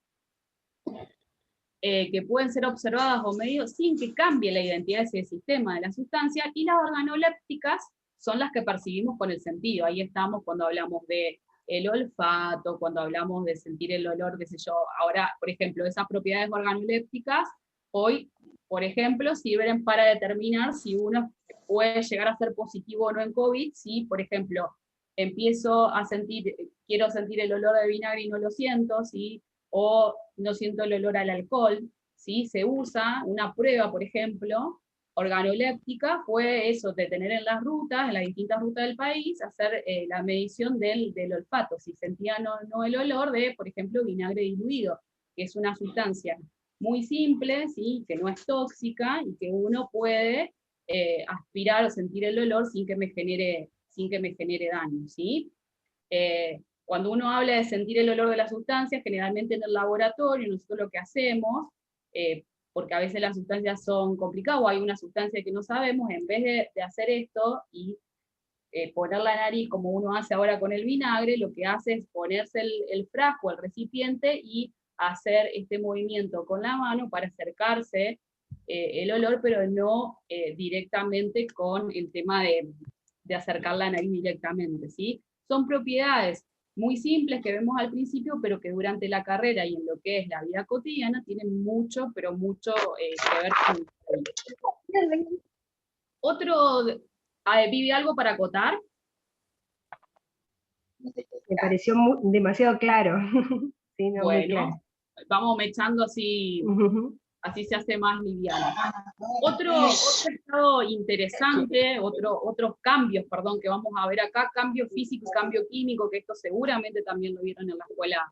que pueden ser observadas o medidas sin que cambie la identidad de ese sistema de la sustancia, y las organolépticas son las que percibimos con el sentido. Ahí estamos cuando hablamos de el olfato, cuando hablamos de sentir el olor, qué sé yo. Ahora, por ejemplo, esas propiedades organolépticas, hoy, por ejemplo, sirven para determinar si uno puede llegar a ser positivo o no en COVID, si, por ejemplo, quiero sentir el olor de vinagre y no lo siento, ¿sí? O no siento el olor al alcohol, ¿sí? Se usa una prueba, por ejemplo, organoléptica, fue eso, de tener en las rutas, en las distintas rutas del país, hacer la medición del olfato, si sentían o no el olor de, por ejemplo, vinagre diluido, que es una sustancia muy simple, ¿sí? Que no es tóxica, y que uno puede aspirar o sentir el olor sin que me genere daño, ¿sí? Cuando uno habla de sentir el olor de las sustancias, generalmente en el laboratorio, nosotros lo que hacemos, porque a veces las sustancias son complicadas, o hay una sustancia que no sabemos, en vez de hacer esto y poner la nariz como uno hace ahora con el vinagre, lo que hace es ponerse el frasco, el recipiente, y hacer este movimiento con la mano para acercarse el olor, pero no directamente con el tema de acercar la nariz directamente, ¿sí? Son propiedades muy simples que vemos al principio, pero que durante la carrera y en lo que es la vida cotidiana tienen mucho, pero mucho que ver con el otro. ¿Vivi algo para acotar? Me pareció demasiado claro. Sí, no, bueno, muy claro. Vamos mechando así, así se hace más liviano. Otro estado interesante, otros cambios, perdón, que vamos a ver acá, cambio físico y cambio químico, que esto seguramente también lo vieron en la escuela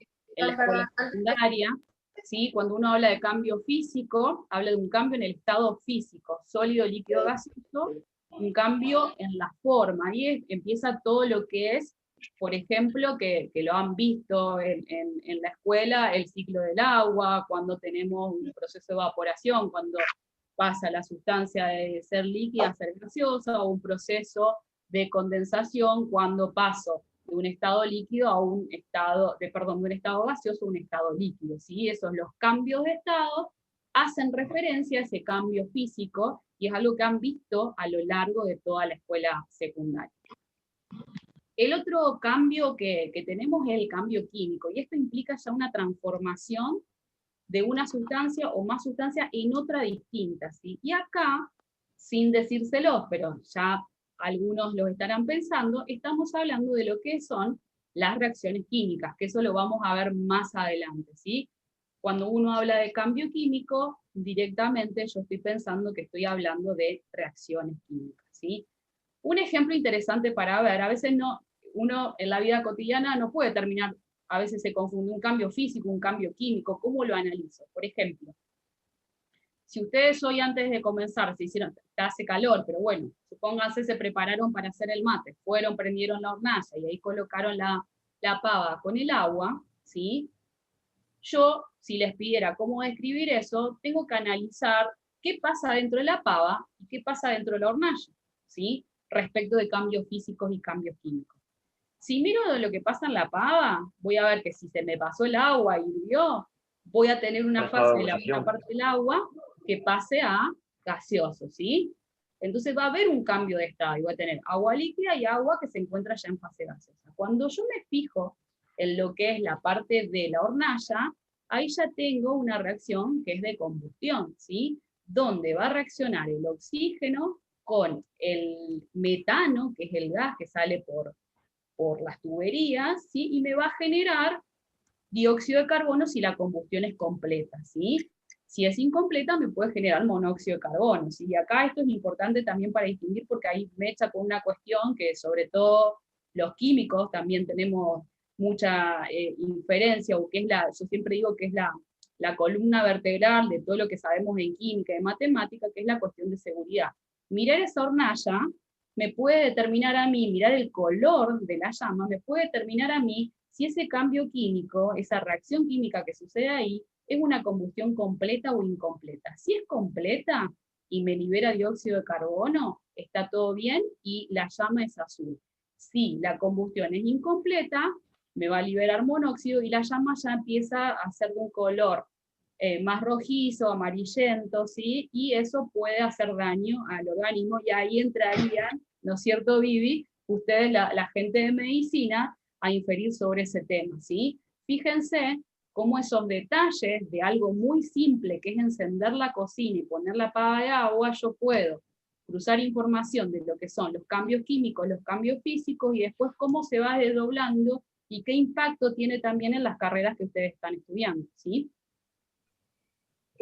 secundaria, ¿sí? Cuando uno habla de cambio físico, habla de un cambio en el estado físico, sólido, líquido, gaseoso, un cambio en la forma. Ahí empieza todo lo que es, por ejemplo, que lo han visto en la escuela, el ciclo del agua, cuando tenemos un proceso de evaporación, cuando pasa la sustancia de ser líquida a ser gaseosa, o un proceso de condensación cuando paso de un estado líquido a un estado, de un estado gaseoso a un estado líquido, ¿sí? Esos los cambios de estado hacen referencia a ese cambio físico, y es algo que han visto a lo largo de toda la escuela secundaria. El otro cambio que tenemos es el cambio químico, y esto implica ya una transformación de una sustancia o más sustancia en otra distinta, ¿sí? Y acá, sin decírselo, pero ya algunos lo estarán pensando, estamos hablando de lo que son las reacciones químicas, que eso lo vamos a ver más adelante, ¿sí? Cuando uno habla de cambio químico, directamente yo estoy pensando que estoy hablando de reacciones químicas, ¿sí? Un ejemplo interesante para ver, a veces uno en la vida cotidiana no puede terminar, a veces se confunde un cambio físico, un cambio químico. ¿Cómo lo analizo? Por ejemplo, si ustedes hoy antes de comenzar se hicieron, hace calor, pero bueno, supónganse se prepararon para hacer el mate, fueron, prendieron la hornalla y ahí colocaron la pava con el agua, ¿sí? Yo, si les pidiera cómo describir eso, tengo que analizar qué pasa dentro de la pava y qué pasa dentro de la hornalla, ¿sí? Respecto de cambios físicos y cambios químicos. Si miro lo que pasa en la pava, voy a ver que si se me pasó el agua y hirvió, voy a tener una fase de la una parte del agua que pase a gaseoso, ¿sí? Entonces va a haber un cambio de estado, y voy a tener agua líquida y agua que se encuentra ya en fase gaseosa. Cuando yo me fijo en lo que es la parte de la hornalla, ahí ya tengo una reacción que es de combustión, ¿sí? Donde va a reaccionar el oxígeno con el metano, que es el gas que sale por las tuberías, ¿sí? Y me va a generar dióxido de carbono si la combustión es completa, ¿sí? Si es incompleta me puede generar monóxido de carbono, ¿sí? Y acá esto es importante también para distinguir, porque ahí me echa con una cuestión que sobre todo los químicos también tenemos mucha inferencia, o que es yo siempre digo que es la columna vertebral de todo lo que sabemos en química y matemática, que es la cuestión de seguridad. Mirar esa hornalla me puede determinar a mí, mirar el color de la llama, me puede determinar a mí si ese cambio químico, esa reacción química que sucede ahí, es una combustión completa o incompleta. Si es completa y me libera dióxido de carbono, está todo bien y la llama es azul. Si la combustión es incompleta, me va a liberar monóxido y la llama ya empieza a ser de un color más rojizo, amarillento, ¿sí? Y eso puede hacer daño al organismo, y ahí entrarían, ¿no es cierto, Vivi? Ustedes, la gente de medicina, a inferir sobre ese tema, ¿sí? Fíjense cómo esos detalles de algo muy simple, que es encender la cocina y poner la pava de agua, yo puedo cruzar información de lo que son los cambios químicos, los cambios físicos, y después cómo se va desdoblando y qué impacto tiene también en las carreras que ustedes están estudiando, ¿sí?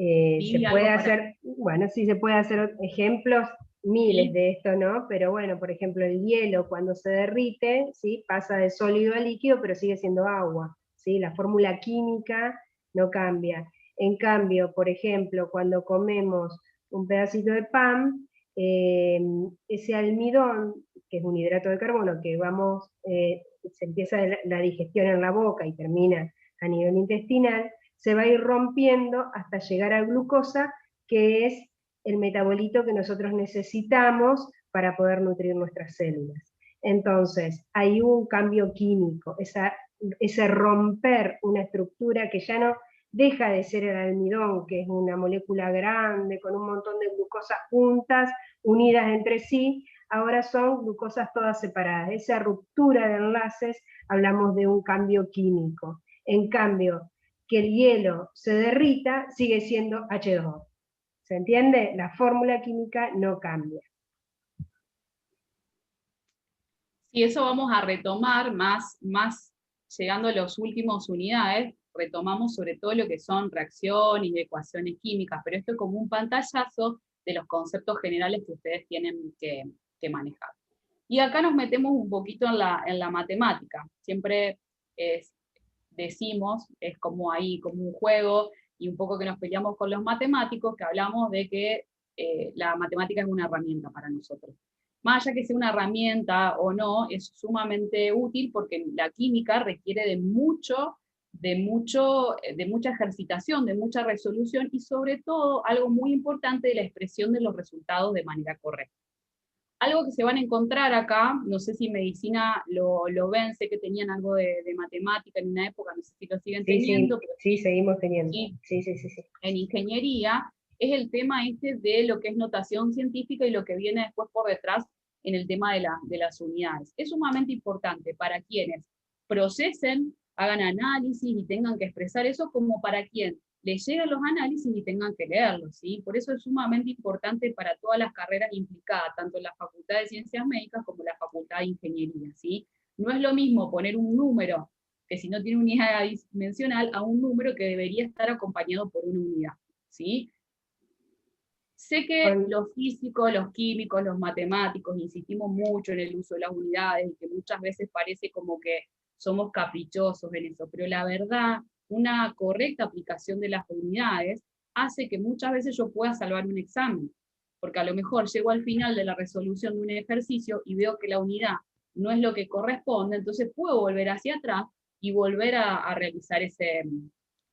Se puede hacer, bueno, sí se puede hacer ejemplos, miles de esto, ¿no? Pero bueno, por ejemplo, el hielo cuando se derrite, ¿sí? Pasa de sólido a líquido, pero sigue siendo agua, ¿sí? La fórmula química no cambia. En cambio, por ejemplo, cuando comemos un pedacito de pan, ese almidón, que es un hidrato de carbono, que se empieza la digestión en la boca y termina a nivel intestinal, se va a ir rompiendo hasta llegar a glucosa, que es el metabolito que nosotros necesitamos para poder nutrir nuestras células. Entonces, hay un cambio químico, ese romper una estructura que ya no deja de ser el almidón, que es una molécula grande, con un montón de glucosas juntas, unidas entre sí, ahora son glucosas todas separadas. Esa ruptura de enlaces, hablamos de un cambio químico. En cambio, que el hielo se derrita, sigue siendo H2O. ¿Se entiende? La fórmula química no cambia. Sí, eso vamos a retomar más llegando a las últimas unidades, retomamos sobre todo lo que son reacciones y ecuaciones químicas, pero esto es como un pantallazo de los conceptos generales que ustedes tienen que manejar. Y acá nos metemos un poquito en la matemática. Siempre decimos, es como ahí, como un juego, y un poco que nos peleamos con los matemáticos, que hablamos de que la matemática es una herramienta para nosotros. Más allá que sea una herramienta o no, es sumamente útil porque la química requiere de mucho de mucha ejercitación, de mucha resolución, y sobre todo, algo muy importante, de la expresión de los resultados de manera correcta. Algo que se van a encontrar acá, no sé si medicina lo ven, sé que tenían algo de matemática en una época, no sé si lo siguen teniendo. Sí, seguimos teniendo. Sí. En ingeniería, es el tema de lo que es notación científica y lo que viene después por detrás en el tema de las unidades. Es sumamente importante para quienes procesen, hagan análisis y tengan que expresar eso, como para quien les lleguen los análisis y tengan que leerlos, ¿sí? Por eso es sumamente importante para todas las carreras implicadas, tanto en la Facultad de Ciencias Médicas como en la Facultad de Ingeniería, ¿sí? No es lo mismo poner un número que si no tiene unidad dimensional a un número que debería estar acompañado por una unidad, ¿sí? Sé que los físicos, los químicos, los matemáticos insistimos mucho en el uso de las unidades y que muchas veces parece como que somos caprichosos en eso, pero la verdad, una correcta aplicación de las unidades hace que muchas veces yo pueda salvar un examen, porque a lo mejor llego al final de la resolución de un ejercicio y veo que la unidad no es lo que corresponde, entonces puedo volver hacia atrás y volver a realizar ese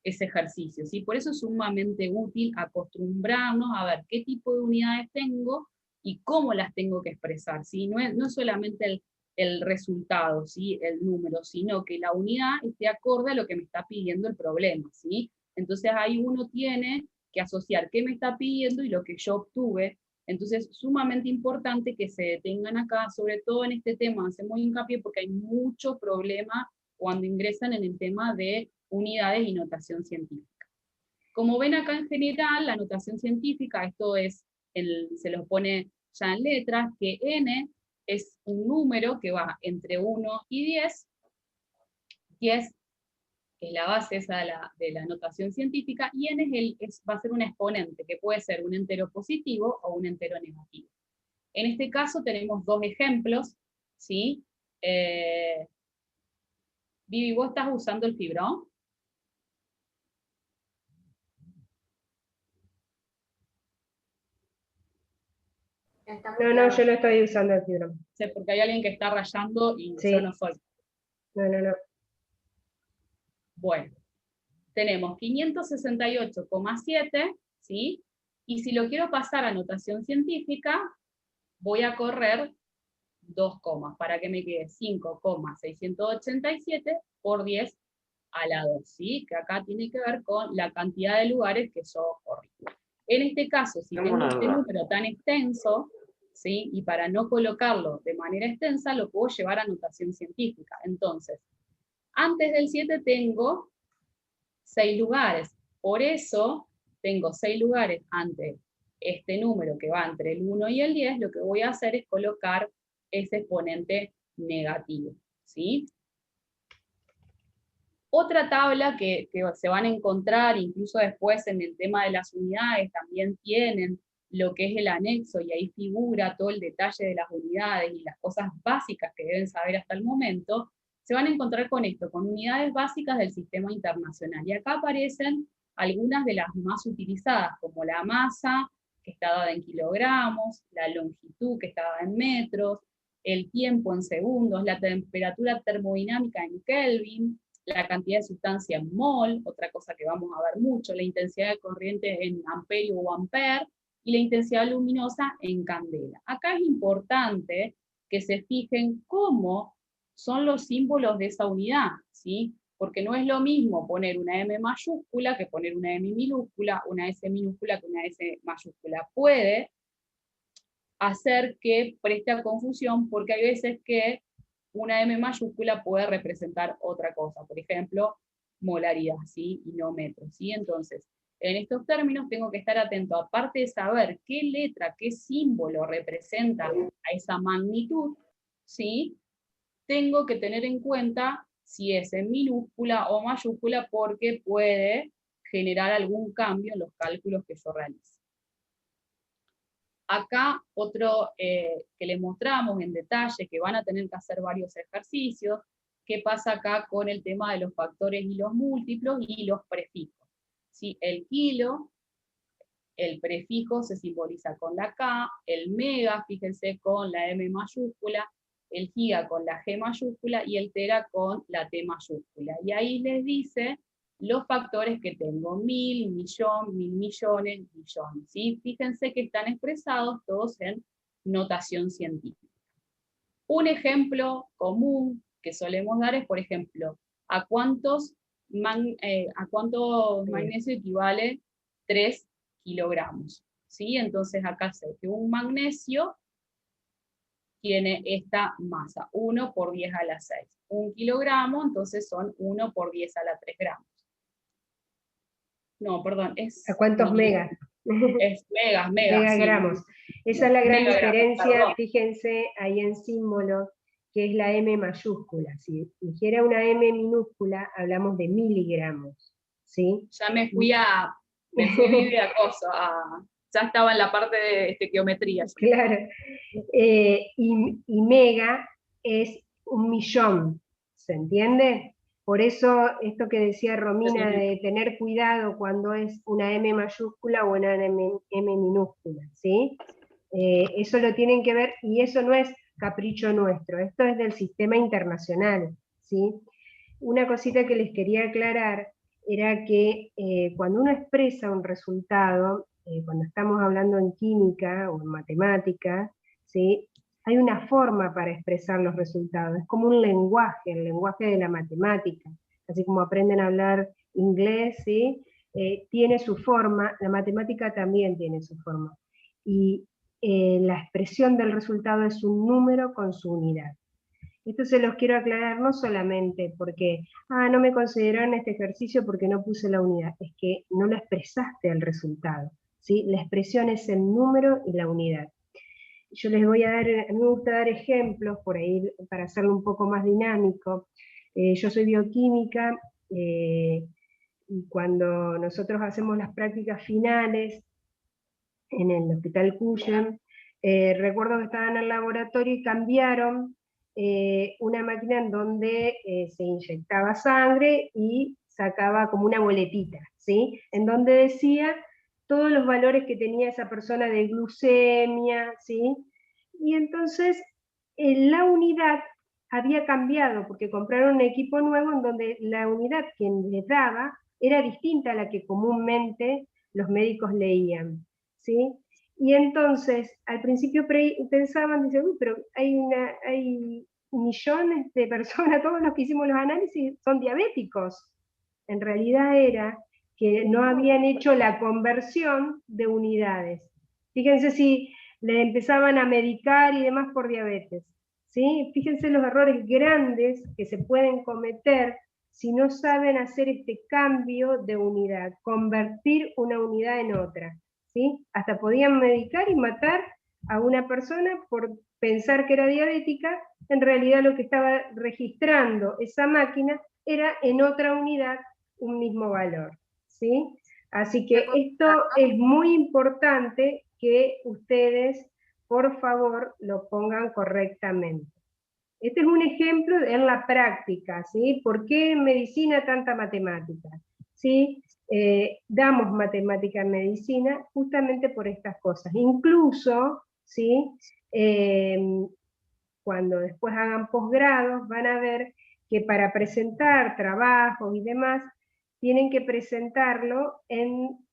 ejercicio, ¿sí? Por eso es sumamente útil acostumbrarnos a ver qué tipo de unidades tengo y cómo las tengo que expresar, ¿sí? No es solamente el resultado, ¿sí? El número, sino que la unidad esté acorde a lo que me está pidiendo el problema, ¿sí? Entonces ahí uno tiene que asociar qué me está pidiendo y lo que yo obtuve. Entonces es sumamente importante que se detengan acá, sobre todo en este tema, hacemos hincapié porque hay mucho problema cuando ingresan en el tema de unidades y notación científica. Como ven acá en general, la notación científica, esto es, se los pone ya en letras, que n es un número que va entre 1 y 10, 10 es la base esa de la notación científica, y n va a ser un exponente, que puede ser un entero positivo o un entero negativo. En este caso tenemos dos ejemplos, ¿sí? Vivi, ¿vos estás usando el fibrón? No, yo no estoy usando el fibrón. Sí, porque hay alguien que está rayando y yo no soy. No. Bueno, tenemos 568,7, ¿sí? Y si lo quiero pasar a notación científica, voy a correr 2 comas, para que me quede 5,687 por 10 a la 2, ¿sí? Que acá tiene que ver con la cantidad de lugares que yo corrí. En este caso, si tengo este número tan extenso, ¿sí? Y para no colocarlo de manera extensa, lo puedo llevar a notación científica. Entonces, antes del 7 tengo 6 lugares. Por eso, tengo 6 lugares ante este número que va entre el 1 y el 10, lo que voy a hacer es colocar ese exponente negativo, ¿sí? Otra tabla que se van a encontrar, incluso después en el tema de las unidades, también tienen lo que es el anexo, y ahí figura todo el detalle de las unidades y las cosas básicas que deben saber hasta el momento. Se van a encontrar con esto, con unidades básicas del sistema internacional. Y acá aparecen algunas de las más utilizadas, como la masa, que está dada en kilogramos, la longitud, que está dada en metros, el tiempo en segundos, la temperatura termodinámica en Kelvin, la cantidad de sustancia en mol, otra cosa que vamos a ver mucho, la intensidad de corriente en amperio o ampere, y la intensidad luminosa en candela. Acá es importante que se fijen cómo son los símbolos de esa unidad, ¿sí? Porque no es lo mismo poner una M mayúscula que poner una M minúscula, una S minúscula que una S mayúscula. Puede hacer que preste a confusión, porque hay veces que una M mayúscula puede representar otra cosa, por ejemplo, molaridad, ¿sí? Y no metros, ¿sí? Entonces, en estos términos tengo que estar atento, aparte de saber qué letra, qué símbolo representa a esa magnitud, ¿sí? Tengo que tener en cuenta si es en minúscula o mayúscula, porque puede generar algún cambio en los cálculos que yo realice. Acá otro que les mostramos en detalle, que van a tener que hacer varios ejercicios, qué pasa acá con el tema de los factores y los múltiplos y los prefijos. ¿Sí? El kilo, el prefijo se simboliza con la K, el mega, fíjense, con la M mayúscula, el giga con la G mayúscula y el tera con la T mayúscula. Y ahí les dice los factores que tengo, 1000, millón, 1000 millones, millones. ¿Sí? Fíjense que están expresados todos en notación científica. Un ejemplo común que solemos dar es, por ejemplo, ¿a cuánto magnesio equivale 3 kilogramos? ¿Sí? Entonces acá sé que un magnesio tiene esta masa, 1 por 10 a la 6. 1 kilogramo, entonces son 1 por 10 a la 3 gramos. No, perdón, es... ¿A cuántos megas? Es megas, megagramos. Sí. Esa es la gran Megagramos, diferencia, perdón. fíjense ahí en símbolo, que es la M mayúscula. Si dijera una M minúscula, hablamos de miligramos, ¿sí? Ya me fui de acoso, ya estaba en la parte de geometría. Claro. Y mega es 1 millón, ¿se entiende? Por eso esto que decía Romina de tener cuidado cuando es una M mayúscula o una M minúscula, ¿sí? Eso lo tienen que ver, y eso no es capricho nuestro, esto es del sistema internacional, ¿sí? Una cosita que les quería aclarar era que cuando uno expresa un resultado, cuando estamos hablando en química o en matemática, ¿sí? Hay una forma para expresar los resultados, es como un lenguaje, el lenguaje de la matemática, así como aprenden a hablar inglés, ¿sí? Tiene su forma, la matemática también tiene su forma, y la expresión del resultado es un número con su unidad. Esto se los quiero aclarar no solamente porque, no me consideraron este ejercicio porque no puse la unidad, es que no lo expresaste el resultado, ¿sí? La expresión es el número y la unidad. Yo les voy a dar, a mí me gusta dar ejemplos por ahí para hacerlo un poco más dinámico. Yo soy bioquímica, y cuando nosotros hacemos las prácticas finales en el Hospital Cuyen, recuerdo que estaba en el laboratorio y cambiaron una máquina en donde se inyectaba sangre y sacaba como una boletita, ¿sí? En donde decía todos los valores que tenía esa persona de glucemia, ¿sí? Y entonces la unidad había cambiado, porque compraron un equipo nuevo en donde la unidad que les daba era distinta a la que comúnmente los médicos leían, ¿sí? Y entonces, al principio pensaban, dicen, uy, pero hay millones de personas, todos los que hicimos los análisis son diabéticos. En realidad era que no habían hecho la conversión de unidades. Fíjense si le empezaban a medicar y demás por diabetes, ¿sí? Fíjense los errores grandes que se pueden cometer si no saben hacer este cambio de unidad, convertir una unidad en otra, ¿sí? Hasta podían medicar y matar a una persona por pensar que era diabética, en realidad lo que estaba registrando esa máquina era en otra unidad un mismo valor, ¿sí? Así que esto es muy importante que ustedes, por favor, lo pongan correctamente. Este es un ejemplo en la práctica, ¿sí? ¿Por qué en medicina tanta matemática? ¿Sí? Damos matemática en medicina justamente por estas cosas. Incluso, ¿sí? Cuando después hagan posgrados, van a ver que para presentar trabajos y demás, tienen que presentarlo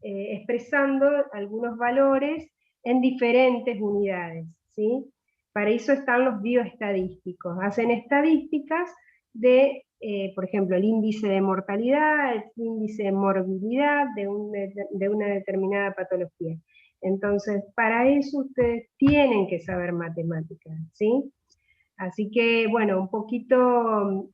expresando algunos valores en diferentes unidades, ¿sí? Para eso están los bioestadísticos. Hacen estadísticas de, por ejemplo, el índice de mortalidad, el índice de morbilidad de una determinada patología. Entonces, para eso ustedes tienen que saber matemáticas, ¿sí? Así que, bueno, un poquito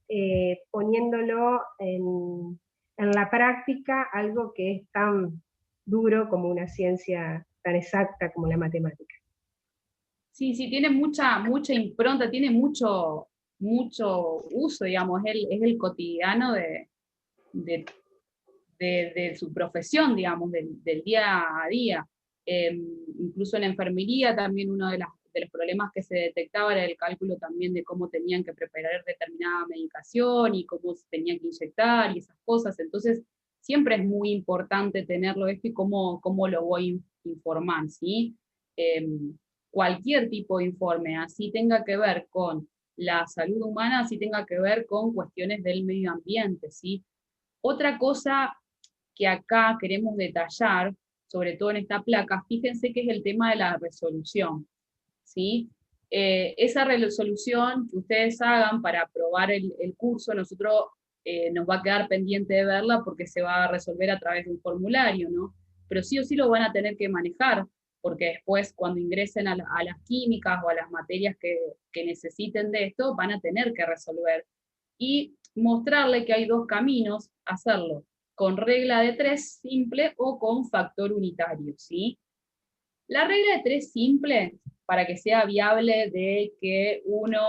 poniéndolo en la práctica, algo que es tan duro como una ciencia tan exacta como la matemática. Sí, tiene mucha impronta, tiene mucho uso, digamos, es el cotidiano de su profesión, digamos, del día a día. Incluso en la enfermería también uno de los problemas que se detectaba era el cálculo también de cómo tenían que preparar determinada medicación y cómo se tenían que inyectar y esas cosas. Entonces, siempre es muy importante tenerlo esto y cómo lo voy a informar, ¿sí? Cualquier tipo de informe, así tenga que ver con la salud humana sí tenga que ver con cuestiones del medio ambiente, ¿sí? Otra cosa que acá queremos detallar, sobre todo en esta placa, fíjense que es el tema de la resolución, ¿sí? Esa resolución que ustedes hagan para aprobar el curso, nosotros nos va a quedar pendiente de verla porque se va a resolver a través de un formulario, ¿no? Pero sí o sí lo van a tener que manejar, porque después cuando ingresen a las químicas o a las materias que necesiten de esto, van a tener que resolver. Y mostrarle que hay dos caminos, hacerlo con regla de 3 simple o con factor unitario, ¿sí? La regla de 3 simple, para que sea viable de que uno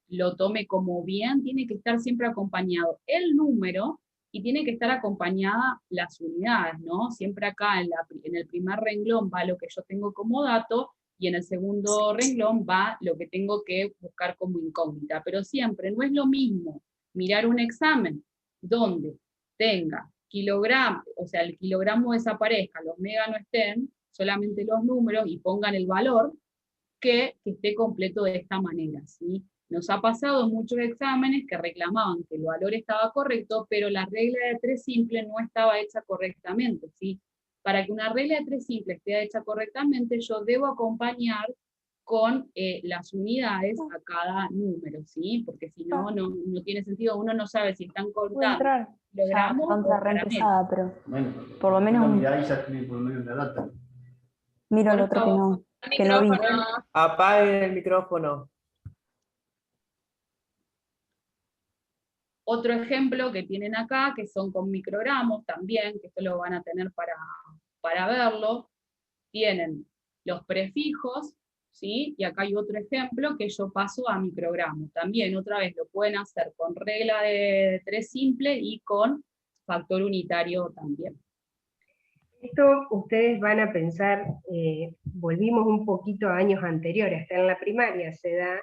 lo tome como bien, tiene que estar siempre acompañado el número y tiene que estar acompañada las unidades, ¿no? Siempre acá en el primer renglón va lo que yo tengo como dato y en el segundo renglón va lo que tengo que buscar como incógnita. Pero siempre no es lo mismo mirar un examen donde tenga kilogramo, o sea, el kilogramo desaparezca, los megas no estén, solamente los números y pongan el valor, que esté completo de esta manera, ¿sí? Nos ha pasado en muchos exámenes que reclamaban que el valor estaba correcto, pero la regla de 3 simple no estaba hecha correctamente, ¿sí? Para que una regla de 3 simple esté hecha correctamente, yo debo acompañar con las unidades a cada número, ¿sí? Porque si no, no tiene sentido, uno no sabe si están contando kilogramos o reempezada, pero por lo menos miro al otro que no vi. Apaguen el micrófono. Otro ejemplo que tienen acá, que son con microgramos también, que esto lo van a tener para verlo, tienen los prefijos, ¿sí? Y acá hay otro ejemplo que yo paso a microgramos. También, otra vez, lo pueden hacer con regla de 3 simple y con factor unitario también. Esto ustedes van a pensar, volvimos un poquito a años anteriores, hasta en la primaria se da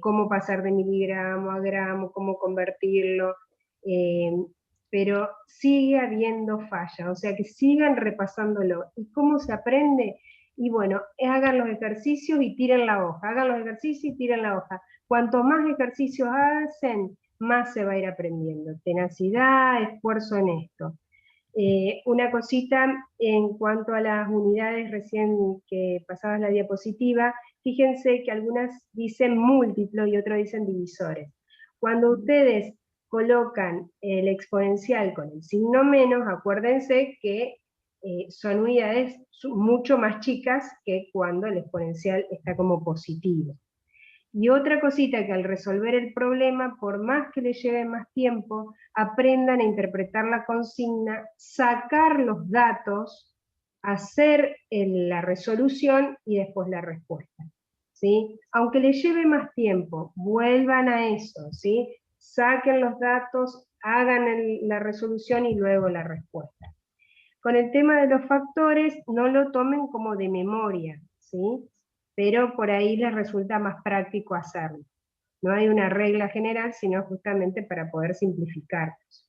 cómo pasar de miligramo a gramo, cómo convertirlo, pero sigue habiendo falla, o sea que sigan repasándolo. ¿Y cómo se aprende? Y bueno, hagan los ejercicios y tiren la hoja, hagan los ejercicios y tiren la hoja. Cuanto más ejercicios hacen, más se va a ir aprendiendo. Tenacidad, esfuerzo en esto. Una cosita en cuanto a las unidades recién que pasabas la diapositiva, fíjense que algunas dicen múltiplo y otras dicen divisores. Cuando ustedes colocan el exponencial con el signo menos, acuérdense que son unidades mucho más chicas que cuando el exponencial está como positivo. Y otra cosita, que al resolver el problema, por más que les lleve más tiempo, aprendan a interpretar la consigna, sacar los datos, hacer la resolución y después la respuesta, ¿sí? Aunque les lleve más tiempo, vuelvan a eso, ¿sí? Saquen los datos, hagan la resolución y luego la respuesta. Con el tema de los factores, no lo tomen como de memoria, ¿sí? Pero por ahí les resulta más práctico hacerlo. No hay una regla general, sino justamente para poder simplificarlos.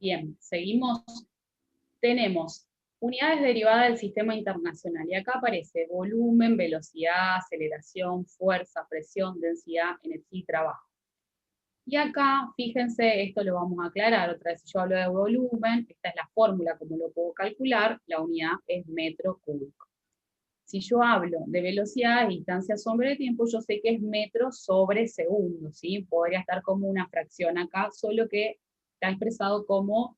Bien, seguimos. Tenemos unidades derivadas del sistema internacional, y acá aparece volumen, velocidad, aceleración, fuerza, presión, densidad, energía y trabajo. Y acá, fíjense, esto lo vamos a aclarar, otra vez si yo hablo de volumen, esta es la fórmula como lo puedo calcular, la unidad es metro cúbico. Si yo hablo de velocidad, distancia sobre tiempo, yo sé que es metro sobre segundo, ¿sí? Podría estar como una fracción acá, solo que está expresado como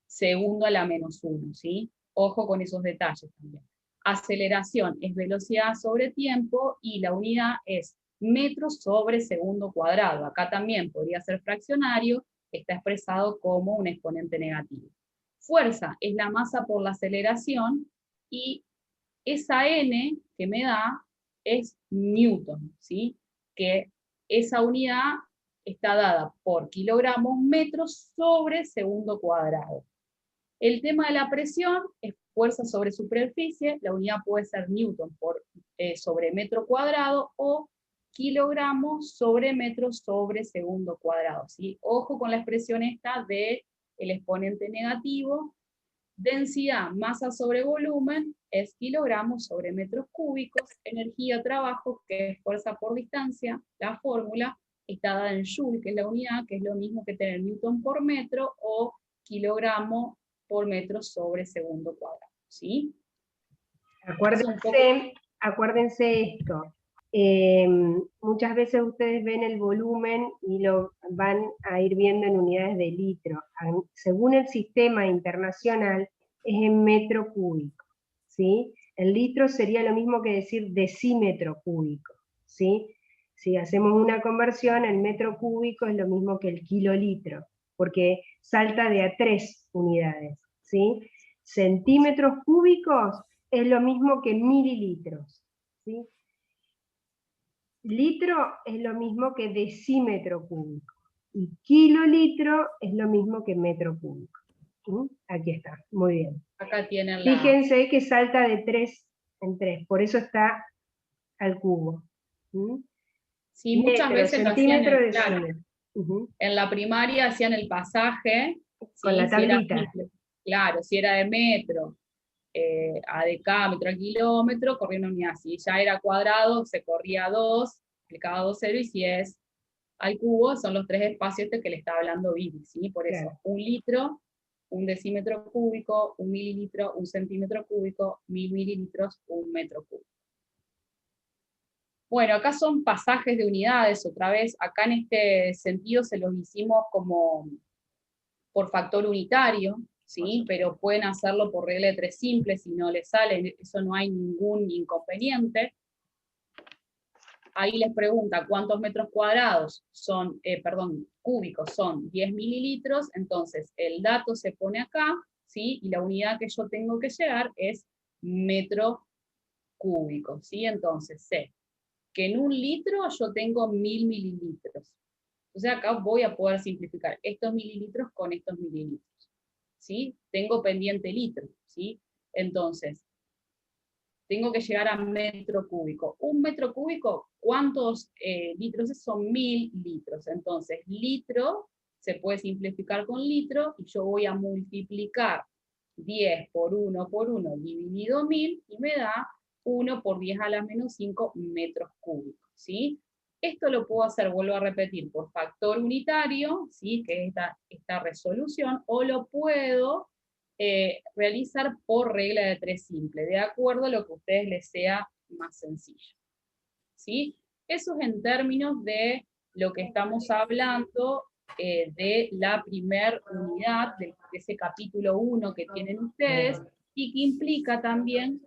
segundo a la menos 1, ¿sí? Ojo con esos detalles también. Aceleración es velocidad sobre tiempo, y la unidad es metros sobre segundo cuadrado. Acá también podría ser fraccionario, está expresado como un exponente negativo. Fuerza es la masa por la aceleración, y esa N que me da es Newton, ¿sí? Que esa unidad está dada por kilogramos metros sobre segundo cuadrado. El tema de la presión es fuerza sobre superficie, la unidad puede ser Newton sobre metro cuadrado o kilogramos sobre metro sobre segundo cuadrado, ¿sí? Ojo con la expresión esta de el exponente negativo. Densidad, masa sobre volumen, es kilogramos sobre metros cúbicos, energía, trabajo, que es fuerza por distancia. La fórmula está dada en joule, que es la unidad, que es lo mismo que tener newton por metro, o kilogramo por metro sobre segundo cuadrado, ¿sí? Acuérdense esto. Muchas veces ustedes ven el volumen y lo van a ir viendo en unidades de litro. Según el sistema internacional, es en metro cúbico, ¿sí? El litro sería lo mismo que decir decímetro cúbico, ¿sí? Si hacemos una conversión, el metro cúbico es lo mismo que el kilolitro, porque salta de a 3 unidades, ¿sí? Centímetros cúbicos es lo mismo que mililitros, ¿sí? Litro es lo mismo que decímetro cúbico, y kilolitro es lo mismo que metro cúbico. Aquí está, muy bien. Acá tienen la... Fíjense que salta de 3 en 3, por eso está al cubo. Sí, muchas veces lo hacían claro, decímetro. en la primaria hacían el pasaje, con la tablita. Claro, si era de metro, a decámetro, a kilómetro, corría una unidad. Si ya era cuadrado, se corría 2, aplicaba 2 0, y si es al cubo, son los 3 espacios que le está hablando Vivi, ¿sí? Por eso, claro. 1 litro, 1 decímetro cúbico, 1 mililitro, 1 centímetro cúbico, 1000 mililitros, 1 metro cúbico. Bueno, acá son pasajes de unidades, otra vez, acá en este sentido se los hicimos como por factor unitario, ¿sí? Pero pueden hacerlo por regla de 3 simple, si no les sale, eso no hay ningún inconveniente. Ahí les pregunta cuántos metros cuadrados son, cúbicos son 10 mililitros, entonces el dato se pone acá, ¿sí? Y la unidad que yo tengo que llegar es metro cúbico, ¿sí? Entonces sé que en 1 litro yo tengo 1000 mililitros. Entonces acá voy a poder simplificar estos mililitros con estos mililitros, ¿sí? Tengo pendiente litro, ¿sí? Entonces, tengo que llegar a metro cúbico. 1 metro cúbico, ¿cuántos litros? Son 1000 litros. Entonces, litro se puede simplificar con litro, y yo voy a multiplicar 10 por 1 dividido 1000, y me da 1 por 10 a la menos 5 metros cúbicos, ¿sí? Esto lo puedo hacer, vuelvo a repetir, por factor unitario, ¿sí? Que es esta resolución, o lo puedo realizar por regla de 3 simple, de acuerdo a lo que a ustedes les sea más sencillo, ¿sí? Eso es en términos de lo que estamos hablando de la primer unidad, de ese capítulo 1 que tienen ustedes, y que implica también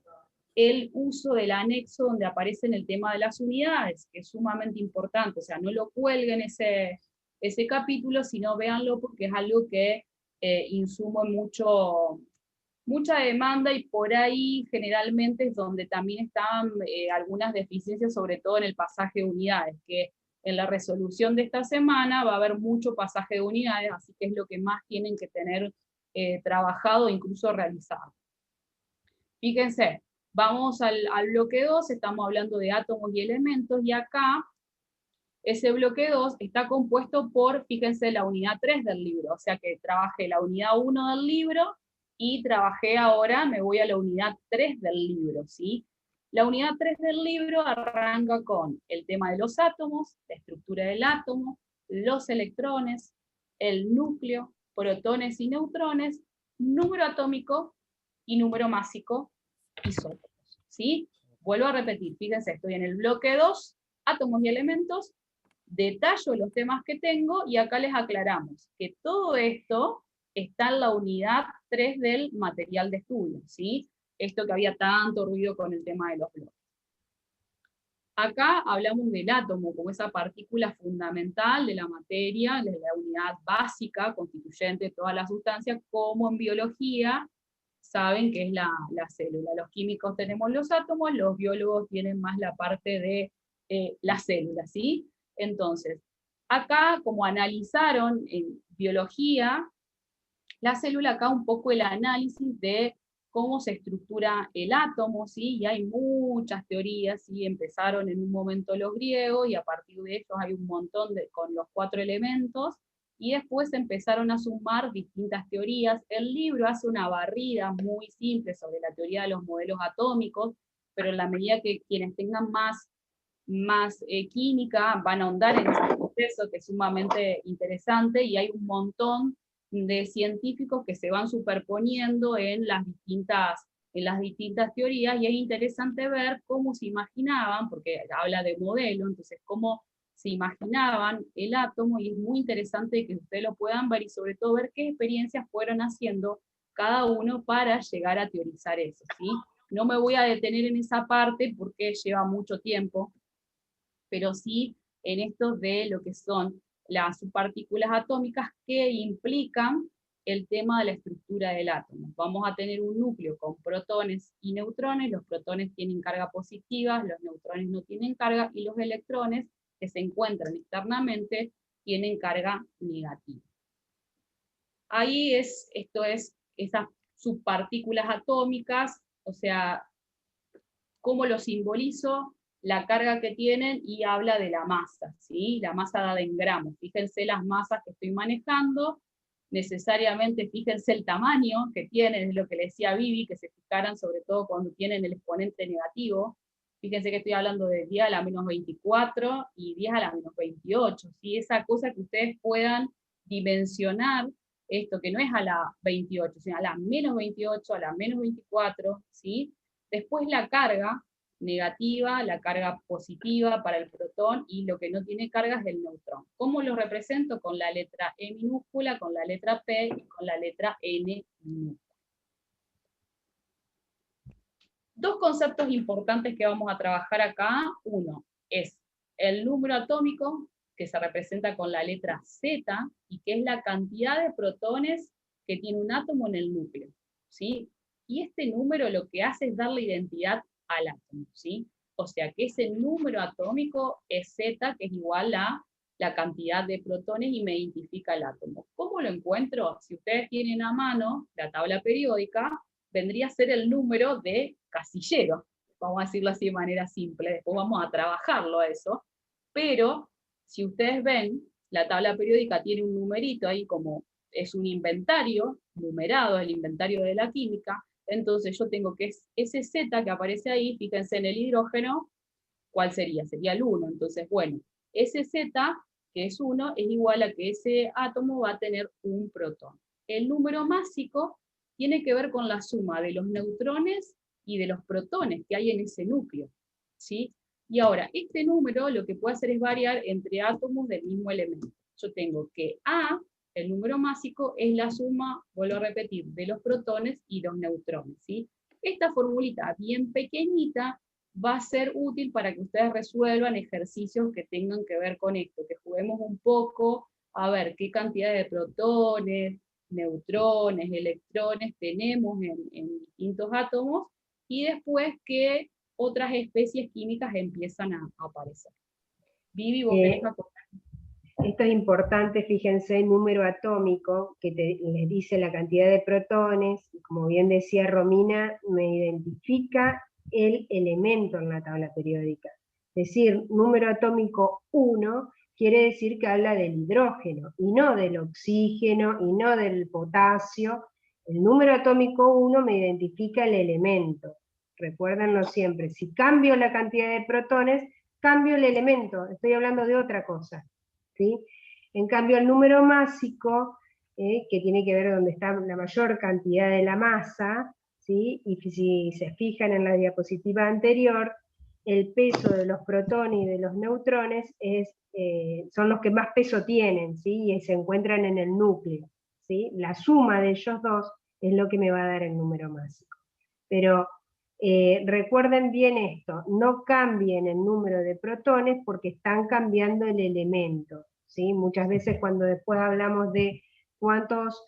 el uso del anexo donde aparece el tema de las unidades, que es sumamente importante. O sea, no lo cuelguen ese capítulo, sino véanlo porque es algo que insumo mucha demanda, y por ahí generalmente es donde también están algunas deficiencias, sobre todo en el pasaje de unidades, que en la resolución de esta semana va a haber mucho pasaje de unidades, así que es lo que más tienen que tener trabajado, incluso realizado. Fíjense, vamos al bloque 2, estamos hablando de átomos y elementos, y acá ese bloque 2 está compuesto por, fíjense, la unidad 3 del libro, o sea que trabajé la unidad 1 del libro, y trabajé ahora, me voy a la unidad 3 del libro, ¿sí? La unidad 3 del libro arranca con el tema de los átomos, la estructura del átomo, los electrones, el núcleo, protones y neutrones, número atómico y número másico, isótopos, ¿sí? Vuelvo a repetir, fíjense, estoy en el bloque 2, átomos y elementos, detallo los temas que tengo, y acá les aclaramos que todo esto está en la unidad 3 del material de estudio, ¿sí? Esto que había tanto ruido con el tema de los bloques. Acá hablamos del átomo como esa partícula fundamental de la materia, de la unidad básica, constituyente de toda la sustancia, como en biología saben que es la célula. Los químicos tenemos los átomos, los biólogos tienen más la parte de la célula, ¿sí? Entonces, acá, como analizaron en biología, la célula, acá un poco el análisis de cómo se estructura el átomo, ¿sí? Y hay muchas teorías, ¿sí? Empezaron en un momento los griegos, y a partir de ellos hay un montón con los 4 elementos, y después empezaron a sumar distintas teorías. El libro hace una barrida muy simple sobre la teoría de los modelos atómicos, pero en la medida que quienes tengan más química van a ahondar en ese proceso que es sumamente interesante, y hay un montón de científicos que se van superponiendo en las distintas teorías, y es interesante ver cómo se imaginaban, porque habla de modelo, entonces cómo se imaginaban el átomo, y es muy interesante que ustedes lo puedan ver, y sobre todo ver qué experiencias fueron haciendo cada uno para llegar a teorizar eso, ¿sí? No me voy a detener en esa parte porque lleva mucho tiempo, pero sí en esto de lo que son las subpartículas atómicas que implican el tema de la estructura del átomo. Vamos a tener un núcleo con protones y neutrones, los protones tienen carga positiva, los neutrones no tienen carga, y los electrones que se encuentran externamente tienen carga negativa. Ahí esto es esas subpartículas atómicas, o sea, cómo lo simbolizo, la carga que tienen, y habla de la masa, ¿sí? La masa dada en gramos. Fíjense las masas que estoy manejando, necesariamente fíjense el tamaño que tienen, es lo que le decía a Vivi, que se fijaran sobre todo cuando tienen el exponente negativo. Fíjense que estoy hablando de 10 a la menos 24 y 10 a la menos 28, ¿sí? Esa cosa que ustedes puedan dimensionar, esto que no es a la 28, sino a la menos 28, a la menos 24, ¿sí? Después la carga negativa, la carga positiva para el protón, y lo que no tiene carga es el neutrón. ¿Cómo lo represento? Con la letra E minúscula, con la letra P y con la letra N minúscula. Dos conceptos importantes que vamos a trabajar acá. Uno es el número atómico, que se representa con la letra Z, y que es la cantidad de protones que tiene un átomo en el núcleo, ¿sí? Y este número lo que hace es darle identidad al átomo, ¿sí? O sea que ese número atómico es Z, que es igual a la cantidad de protones, y me identifica el átomo. ¿Cómo lo encuentro? Si ustedes tienen a mano la tabla periódica, vendría a ser el número de casillero, vamos a decirlo así de manera simple, después vamos a trabajarlo a eso, pero si ustedes ven, la tabla periódica tiene un numerito ahí, como es un inventario numerado, el inventario de la química. Entonces yo tengo que ese Z que aparece ahí, fíjense en el hidrógeno, ¿cuál sería? Sería el 1. Entonces, bueno, ese Z, que es 1, es igual a que ese átomo va a tener un protón. El número másico tiene que ver con la suma de los neutrones y de los protones que hay en ese núcleo, ¿sí? Y ahora, este número lo que puede hacer es variar entre átomos del mismo elemento. Yo tengo que A, el número másico, es la suma, vuelvo a repetir, de los protones y los neutrones, ¿sí? Esta formulita bien pequeñita va a ser útil para que ustedes resuelvan ejercicios que tengan que ver con esto, que juguemos un poco a ver qué cantidad de protones, neutrones, electrones tenemos en distintos átomos, y después que otras especies químicas empiezan a aparecer. Vivi, ¿vos querés acotar? Esto es importante, fíjense, el número atómico, que les dice la cantidad de protones, y como bien decía Romina, me identifica el elemento en la tabla periódica. Es decir, número atómico 1 quiere decir que habla del hidrógeno, y no del oxígeno, y no del potasio. El número atómico 1 me identifica el elemento. Recuérdenlo siempre, si cambio la cantidad de protones, cambio el elemento, estoy hablando de otra cosa, ¿sí? En cambio, el número másico, que tiene que ver donde está la mayor cantidad de la masa, ¿sí? Y si se fijan en la diapositiva anterior, el peso de los protones y de los neutrones son los que más peso tienen, ¿sí? Y se encuentran en el núcleo, ¿sí? La suma de ellos dos es lo que me va a dar el número másico. Pero recuerden bien esto, no cambien el número de protones porque están cambiando el elemento, ¿sí? Muchas veces cuando después hablamos de cuántos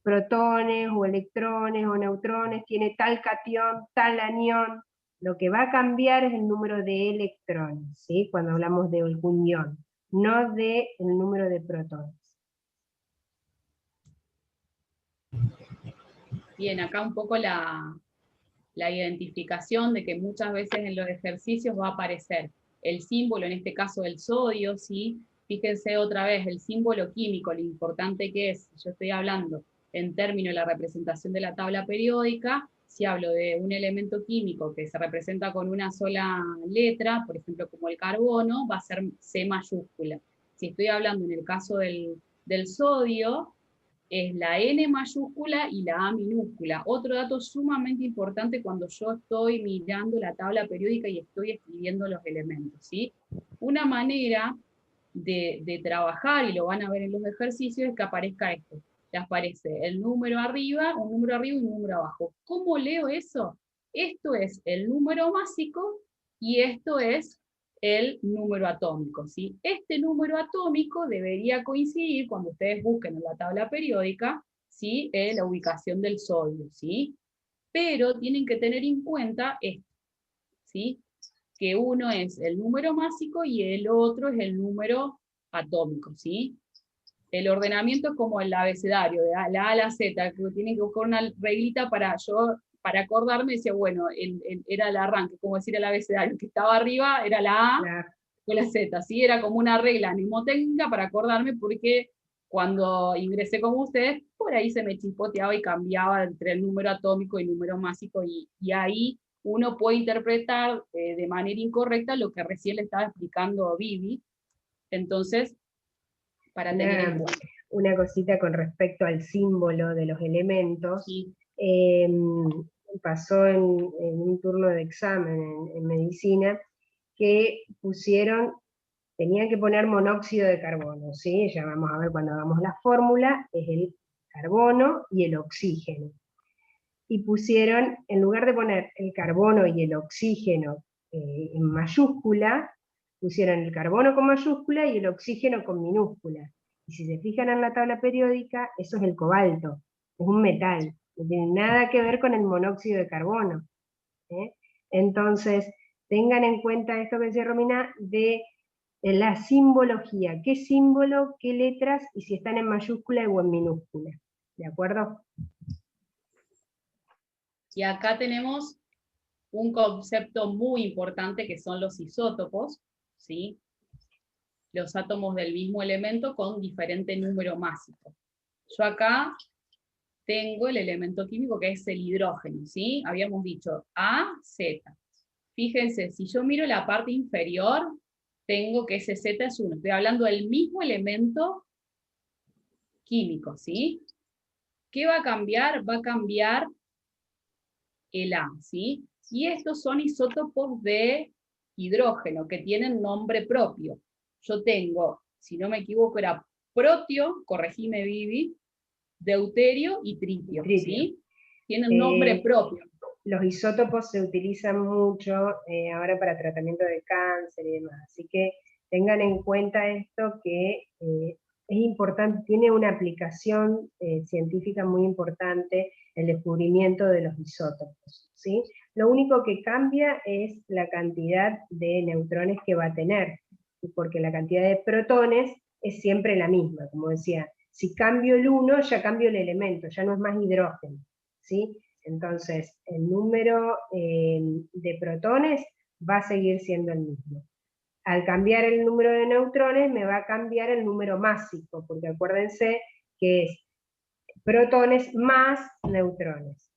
protones o electrones o neutrones tiene tal catión, tal anión, lo que va a cambiar es el número de electrones, ¿sí? Cuando hablamos de algún ion, no del número de protones. Bien, acá un poco la identificación de que muchas veces en los ejercicios va a aparecer el símbolo, en este caso del sodio, ¿sí? Fíjense otra vez, el símbolo químico, lo importante que es, yo estoy hablando en términos de la representación de la tabla periódica, si hablo de un elemento químico que se representa con una sola letra, por ejemplo como el carbono, va a ser C mayúscula. Si estoy hablando en el caso del sodio, es la N mayúscula y la A minúscula. Otro dato sumamente importante cuando yo estoy mirando la tabla periódica y estoy escribiendo los elementos, ¿sí? Una manera de trabajar, y lo van a ver en los ejercicios, es que aparezca esto. Le aparece el número arriba, un número arriba y un número abajo. ¿Cómo leo eso? Esto es el número másico y esto es el número atómico, ¿sí? Este número atómico debería coincidir, cuando ustedes busquen en la tabla periódica, ¿sí? La ubicación del sodio, ¿sí? Pero tienen que tener en cuenta esto, ¿sí? Que uno es el número másico y el otro es el número atómico, ¿sí? El ordenamiento es como el abecedario, de la A a la Z, que tienen que buscar una reglita para acordarme, decía, bueno, era el arranque, como decir el abecedario, que estaba arriba era la A o la Z, ¿sí? Era como una regla mnemotécnica para acordarme, porque cuando ingresé como ustedes, por ahí se me chispoteaba y cambiaba entre el número atómico y el número másico, y ahí uno puede interpretar de manera incorrecta lo que recién le estaba explicando Vivi. Entonces, para tener en cuenta. Una cosita con respecto al símbolo de los elementos. Sí. Pasó en un turno de examen en medicina, que tenían que poner monóxido de carbono, ¿sí? Ya vamos a ver cuando hagamos la fórmula, es el carbono y el oxígeno. Y pusieron, en lugar de poner el carbono y el oxígeno en mayúscula, pusieron el carbono con mayúscula y el oxígeno con minúscula. Y si se fijan en la tabla periódica, eso es el cobalto, es un metal, no tiene nada que ver con el monóxido de carbono. Entonces, tengan en cuenta esto que decía Romina, de la simbología, qué símbolo, qué letras, y si están en mayúscula o en minúscula, ¿de acuerdo? Y acá tenemos un concepto muy importante que son los isótopos, ¿sí? Los átomos del mismo elemento con diferente número másico. Yo acá tengo el elemento químico que es el hidrógeno, ¿sí? Habíamos dicho A, Z. Fíjense, si yo miro la parte inferior, tengo que ese Z es 1. Estoy hablando del mismo elemento químico, ¿sí? ¿Qué va a cambiar? Va a cambiar el A, ¿sí? Y estos son isótopos de hidrógeno, que tienen nombre propio. Yo tengo, si no me equivoco, era protio, corregime Vivi, deuterio y tritio, ¿sí? Tienen nombre propio. Los isótopos se utilizan mucho ahora para tratamiento de cáncer y demás, así que tengan en cuenta esto, que es importante, tiene una aplicación científica muy importante el descubrimiento de los isótopos, ¿sí? Lo único que cambia es la cantidad de neutrones que va a tener, porque la cantidad de protones es siempre la misma, como decía, si cambio el 1 ya cambio el elemento, ya no es más hidrógeno, ¿sí? Entonces el número de protones va a seguir siendo el mismo. Al cambiar el número de neutrones me va a cambiar el número másico, porque acuérdense que es protones más neutrones.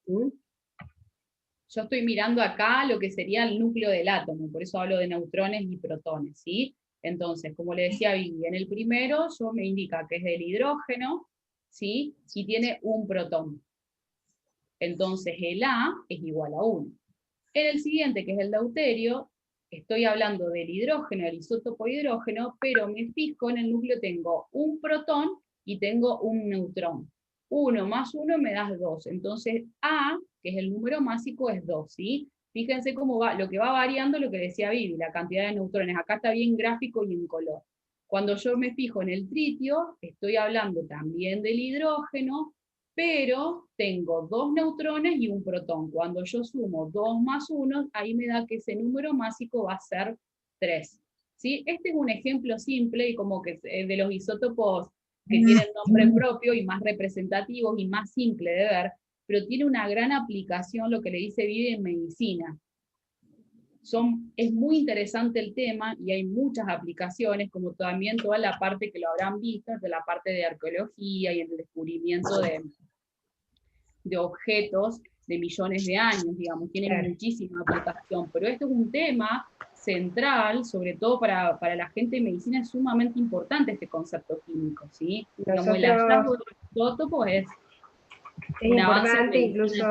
Yo estoy mirando acá lo que sería el núcleo del átomo, por eso hablo de neutrones y protones, ¿sí? Entonces, como le decía Vivi, en el primero yo me indica que es del hidrógeno, ¿sí? Y tiene un protón. Entonces el A es igual a 1. En el siguiente, que es el deuterio, estoy hablando del hidrógeno, del isótopo hidrógeno, pero me fijo en el núcleo, tengo un protón y tengo un neutrón. 1 más 1 me da 2. Entonces A, que es el número másico, es 2, ¿sí? Fíjense cómo va, lo que va variando, lo que decía Vivi, la cantidad de neutrones. Acá está bien gráfico y en color. Cuando yo me fijo en el tritio, estoy hablando también del hidrógeno, pero tengo 2 neutrones y un protón. Cuando yo sumo 2 más 1, ahí me da que ese número másico va a ser 3. ¿Sí? Este es un ejemplo simple y como que de los isótopos que tienen nombre propio y más representativos y más simple de ver, pero tiene una gran aplicación lo que le dice Vivi en medicina. es muy interesante el tema y hay muchas aplicaciones, como también toda la parte que lo habrán visto, de la parte de arqueología y el descubrimiento de objetos de millones de años, digamos, tiene muchísima aplicación, pero esto es un tema central, sobre todo para la gente de medicina, es sumamente importante este concepto químico, ¿sí? Como el hallazgo de los isótopos es importante, incluso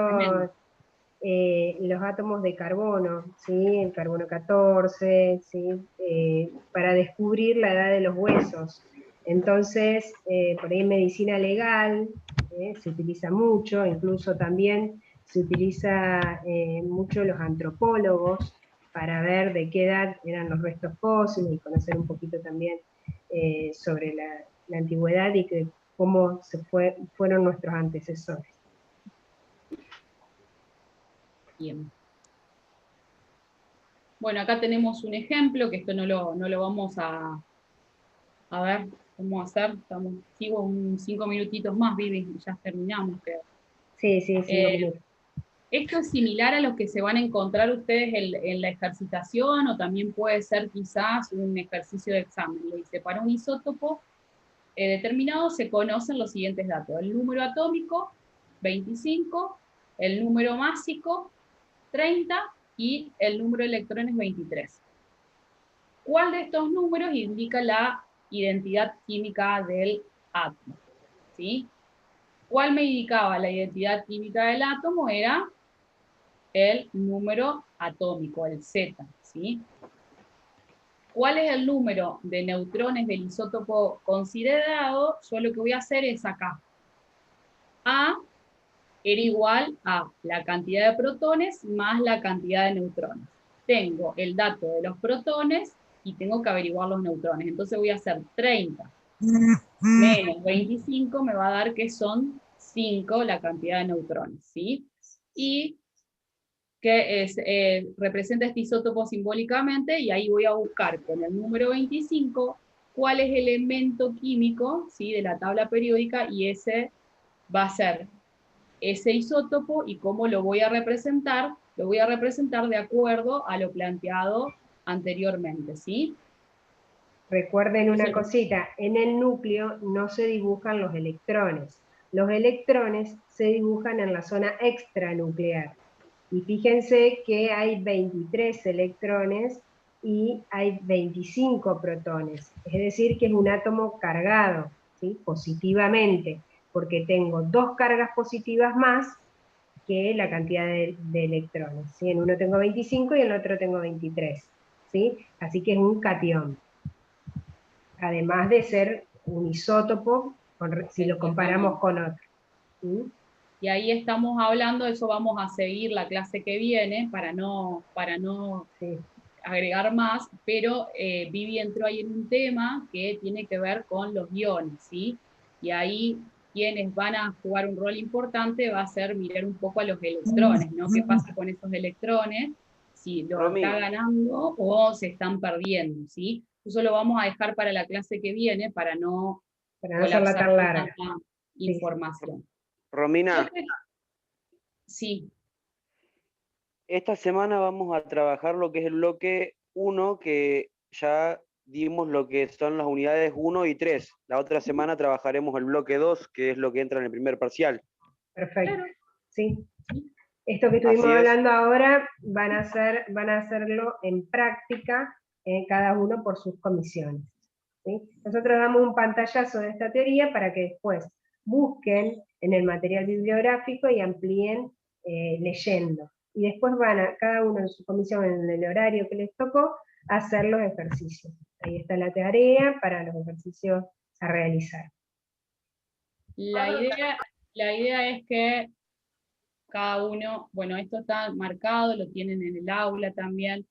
los átomos de carbono, ¿sí? El carbono 14, ¿sí? Para descubrir la edad de los huesos. Entonces, por ahí en medicina legal se utiliza mucho, incluso también se utiliza mucho los antropólogos para ver de qué edad eran los restos fósiles y conocer un poquito también sobre la antigüedad y cómo fueron nuestros antecesores. Bien. Bueno, acá tenemos un ejemplo, que esto no lo vamos a ver cómo hacer. Sigo 5 minutitos más, Vivi, y ya terminamos. Creo. Sí, 5 minutos. Esto es similar a lo que se van a encontrar ustedes en la ejercitación, o también puede ser quizás un ejercicio de examen. Le dice, para un isótopo determinado se conocen los siguientes datos. El número atómico, 25, el número másico, 30, y el número de electrones, 23. ¿Cuál de estos números indica la identidad química del átomo? ¿Sí? ¿Cuál me indicaba la identidad química del átomo? Era el número atómico, el Z, ¿sí? ¿Cuál es el número de neutrones del isótopo considerado? Yo lo que voy a hacer es acá. A era igual a la cantidad de protones más la cantidad de neutrones. Tengo el dato de los protones y tengo que averiguar los neutrones. Entonces voy a hacer 30 menos 25, me va a dar que son 5 la cantidad de neutrones, ¿sí? Y que representa este isótopo simbólicamente, y ahí voy a buscar con el número 25 cuál es el elemento químico, ¿sí?, de la tabla periódica, y ese va a ser ese isótopo. ¿Y cómo lo voy a representar? Lo voy a representar de acuerdo a lo planteado anteriormente, ¿sí? Recuerden una cosita, en el núcleo no se dibujan los electrones. Los electrones se dibujan en la zona extranuclear. Y fíjense que hay 23 electrones y hay 25 protones. Es decir, que es un átomo cargado, ¿sí?, positivamente, porque tengo 2 cargas positivas más que la cantidad de electrones, ¿sí? En uno tengo 25 y en el otro tengo 23, ¿sí? Así que es un catión. Además de ser un isótopo, si lo comparamos con otro. ¿Sí? Y ahí estamos hablando, eso vamos a seguir la clase que viene, para no agregar más, pero Vivi entró ahí en un tema que tiene que ver con los iones, ¿sí? Y ahí quienes van a jugar un rol importante va a ser mirar un poco a los electrones, ¿no? ¿Qué pasa con esos electrones? Si lo está ganando o se están perdiendo, ¿sí? Eso lo vamos a dejar para la clase que viene, para no hacerla tan larga. Tanta información. Romina. Sí. Esta semana vamos a trabajar lo que es el bloque 1, que ya dimos lo que son las unidades 1 y 3. La otra semana trabajaremos el bloque 2, que es lo que entra en el primer parcial. Perfecto. Sí. Esto que estuvimos hablando ahora van a hacerlo en práctica, cada uno por sus comisiones. ¿Sí? Nosotros damos un pantallazo de esta teoría para que después busquen en el material bibliográfico y amplíen leyendo. Y después van a cada uno en su comisión, en el horario que les tocó, a hacer los ejercicios. Ahí está la tarea para los ejercicios a realizar. La idea es que cada uno, bueno, esto está marcado, lo tienen en el aula también.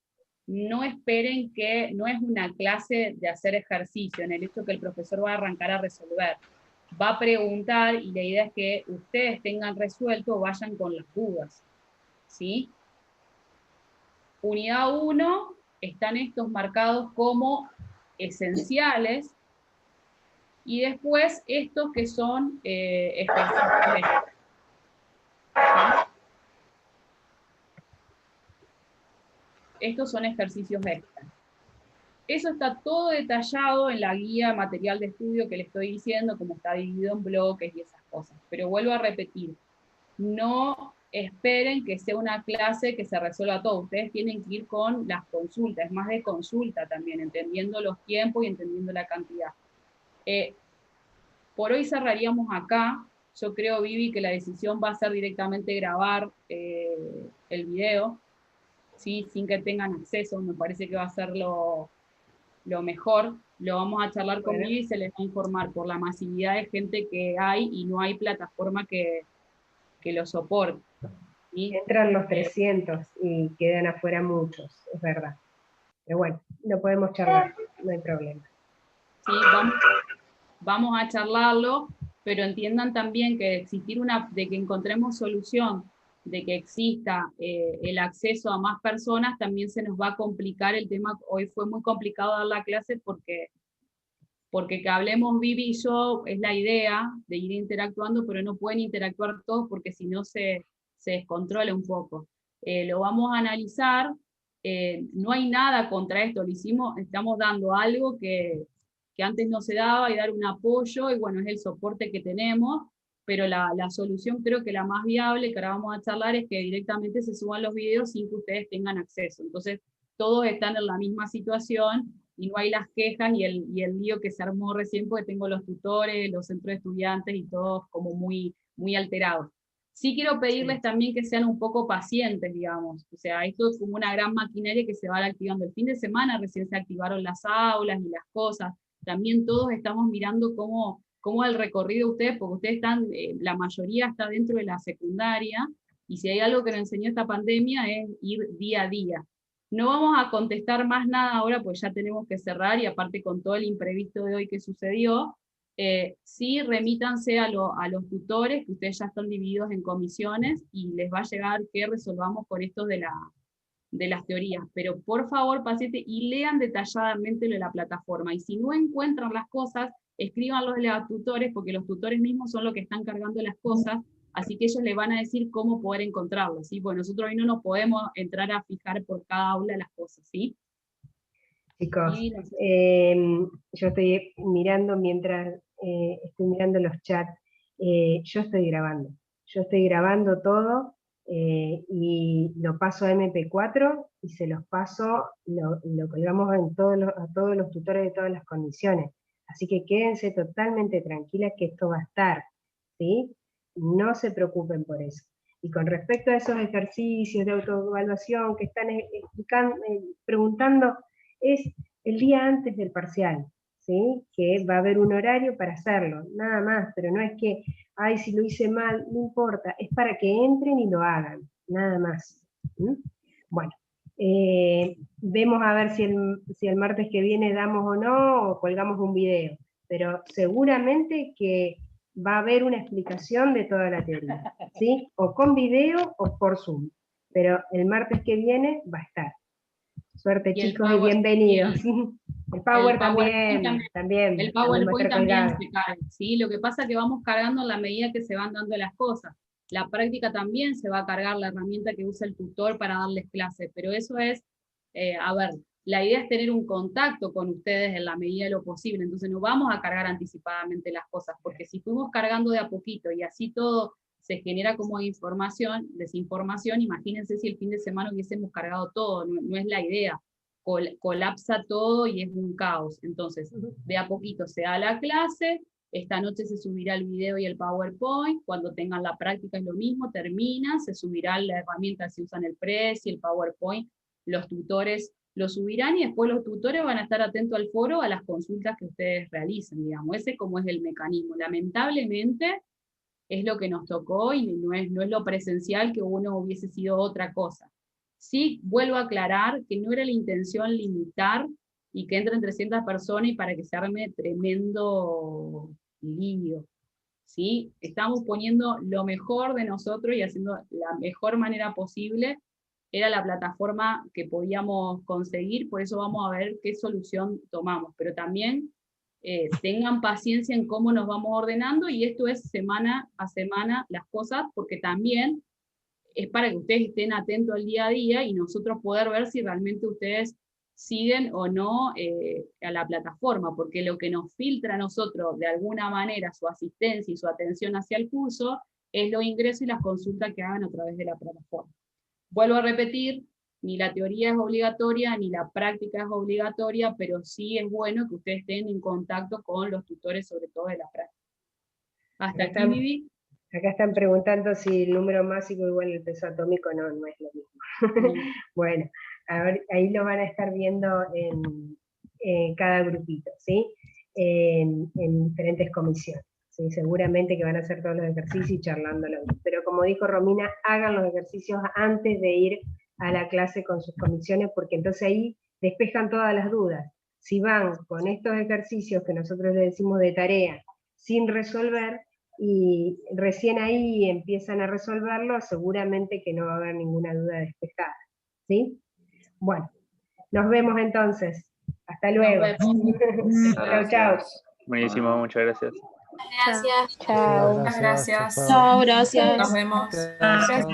No esperen que, no es una clase de hacer ejercicio, en el hecho que el profesor va a arrancar a resolver. Va a preguntar, y la idea es que ustedes tengan resuelto o vayan con las dudas, ¿sí? Unidad 1, están estos marcados como esenciales, y después estos que son específicos. estos son ejercicios extra. Eso está todo detallado en la guía material de estudio que le estoy diciendo, como está dividido en bloques y esas cosas. Pero vuelvo a repetir, no esperen que sea una clase que se resuelva todo. Ustedes tienen que ir con las consultas, es más de consulta también, entendiendo los tiempos y entendiendo la cantidad. Por hoy cerraríamos acá. Yo creo, Vivi, que la decisión va a ser directamente grabar el video, ¿sí? Sin que tengan acceso, me parece que va a ser lo mejor. Lo vamos a charlar con Vivi y se les va a informar por la masividad de gente que hay y no hay plataforma que lo soporte. ¿Sí? Entran los 300 y quedan afuera muchos, es verdad. Pero bueno, lo podemos charlar, no hay problema. Sí, vamos a charlarlo, pero entiendan también que de que encontremos solución, de que exista el acceso a más personas, también se nos va a complicar el tema. Hoy fue muy complicado dar la clase porque que hablemos Vivi y yo es la idea de ir interactuando, pero no pueden interactuar todos porque si no se descontrola un poco. Lo vamos a analizar, no hay nada contra esto, estamos dando algo que antes no se daba y dar un apoyo, y bueno, es el soporte que tenemos, pero la solución creo que la más viable, que ahora vamos a charlar, es que directamente se suban los videos sin que ustedes tengan acceso. Entonces, todos están en la misma situación, y no hay las quejas y el lío que se armó recién, porque tengo los tutores, los centros de estudiantes y todos como muy, muy alterados. Sí quiero pedirles también que sean un poco pacientes, digamos. O sea, esto es como una gran maquinaria que se va activando. El fin de semana recién se activaron las aulas y las cosas. También todos estamos mirando cómo el recorrido de ustedes, porque ustedes están, la mayoría está dentro de la secundaria, y si hay algo que nos enseñó esta pandemia es ir día a día. No vamos a contestar más nada ahora, pues ya tenemos que cerrar, y aparte con todo el imprevisto de hoy que sucedió, sí remítanse a los tutores, que ustedes ya están divididos en comisiones, y les va a llegar que resolvamos con esto de las teorías. Pero por favor, paciente, y lean detalladamente lo de la plataforma, y si no encuentran las cosas, escríbanlo a los tutores, porque los tutores mismos son los que están cargando las cosas, así que ellos les van a decir cómo poder encontrarlas, ¿sí? Pues nosotros hoy no nos podemos entrar a fijar por cada aula las cosas, ¿sí? Chicos, yo estoy mirando mientras estoy mirando los chats, yo estoy grabando todo, y lo paso a MP4 y se los paso, lo colgamos a todos los tutores de todas las condiciones. Así que quédense totalmente tranquilas que esto va a estar, ¿sí? No se preocupen por eso. Y con respecto a esos ejercicios de autoevaluación que están preguntando, es el día antes del parcial, ¿sí? Que va a haber un horario para hacerlo, nada más, pero no es que, ay, si lo hice mal, no importa, es para que entren y lo hagan, nada más. Bueno, vemos a ver si el martes que viene damos o no, o colgamos un video, pero seguramente que va a haber una explicación de toda la teoría, ¿sí? O con video o por Zoom, pero el martes que viene va a estar. Suerte, chicos, y bienvenidos. El Power también. El PowerPoint también se cae, ¿sí? Lo que pasa es que vamos cargando en la medida que se van dando las cosas. La práctica también se va a cargar, la herramienta que usa el tutor para darles clases, pero eso es, a ver, la idea es tener un contacto con ustedes en la medida de lo posible, entonces no vamos a cargar anticipadamente las cosas, porque si fuimos cargando de a poquito y así todo se genera como desinformación, imagínense si el fin de semana hubiésemos cargado todo, no es la idea, colapsa todo y es un caos. Entonces, de a poquito se da la clase, esta noche se subirá el video y el PowerPoint, cuando tengan la práctica es lo mismo, termina, se subirá la herramienta, si usan el Prezi, el PowerPoint, los tutores lo subirán, y después los tutores van a estar atentos al foro, a las consultas que ustedes realicen, digamos, ese como es el mecanismo. Lamentablemente, es lo que nos tocó, y no es lo presencial, que uno hubiese sido otra cosa. Sí, vuelvo a aclarar que no era la intención limitar y que entren 300 personas y para que se arme tremendo lío, ¿sí? Estamos poniendo lo mejor de nosotros y haciendo la mejor manera posible. Era la plataforma que podíamos conseguir, por eso vamos a ver qué solución tomamos, pero también tengan paciencia en cómo nos vamos ordenando, y esto es semana a semana las cosas, porque también es para que ustedes estén atentos al día a día y nosotros poder ver si realmente ustedes siguen o no a la plataforma, porque lo que nos filtra a nosotros de alguna manera su asistencia y su atención hacia el curso es los ingresos y las consultas que hagan a través de la plataforma. Vuelvo a repetir, ni la teoría es obligatoria, ni la práctica es obligatoria, pero sí es bueno que ustedes estén en contacto con los tutores, sobre todo de la práctica. Hasta aquí, Vivi. Acá están preguntando si el número másico igual el peso atómico, no es lo mismo. Bueno, a ver, ahí lo van a estar viendo en cada grupito, ¿sí? En diferentes comisiones. ¿Sí? Seguramente que van a hacer todos los ejercicios y charlándolo. Pero como dijo Romina, hagan los ejercicios antes de ir a la clase con sus comisiones, porque entonces ahí despejan todas las dudas. Si van con estos ejercicios que nosotros le decimos de tarea, sin resolver, y recién ahí empiezan a resolverlo, seguramente que no va a haber ninguna duda despejada. ¿Sí? Bueno, nos vemos entonces. Hasta luego. Chao, chao. Buenísimo, muchas gracias. Gracias. Chao. Gracias. Gracias. Chao, Gracias. Nos vemos. Gracias.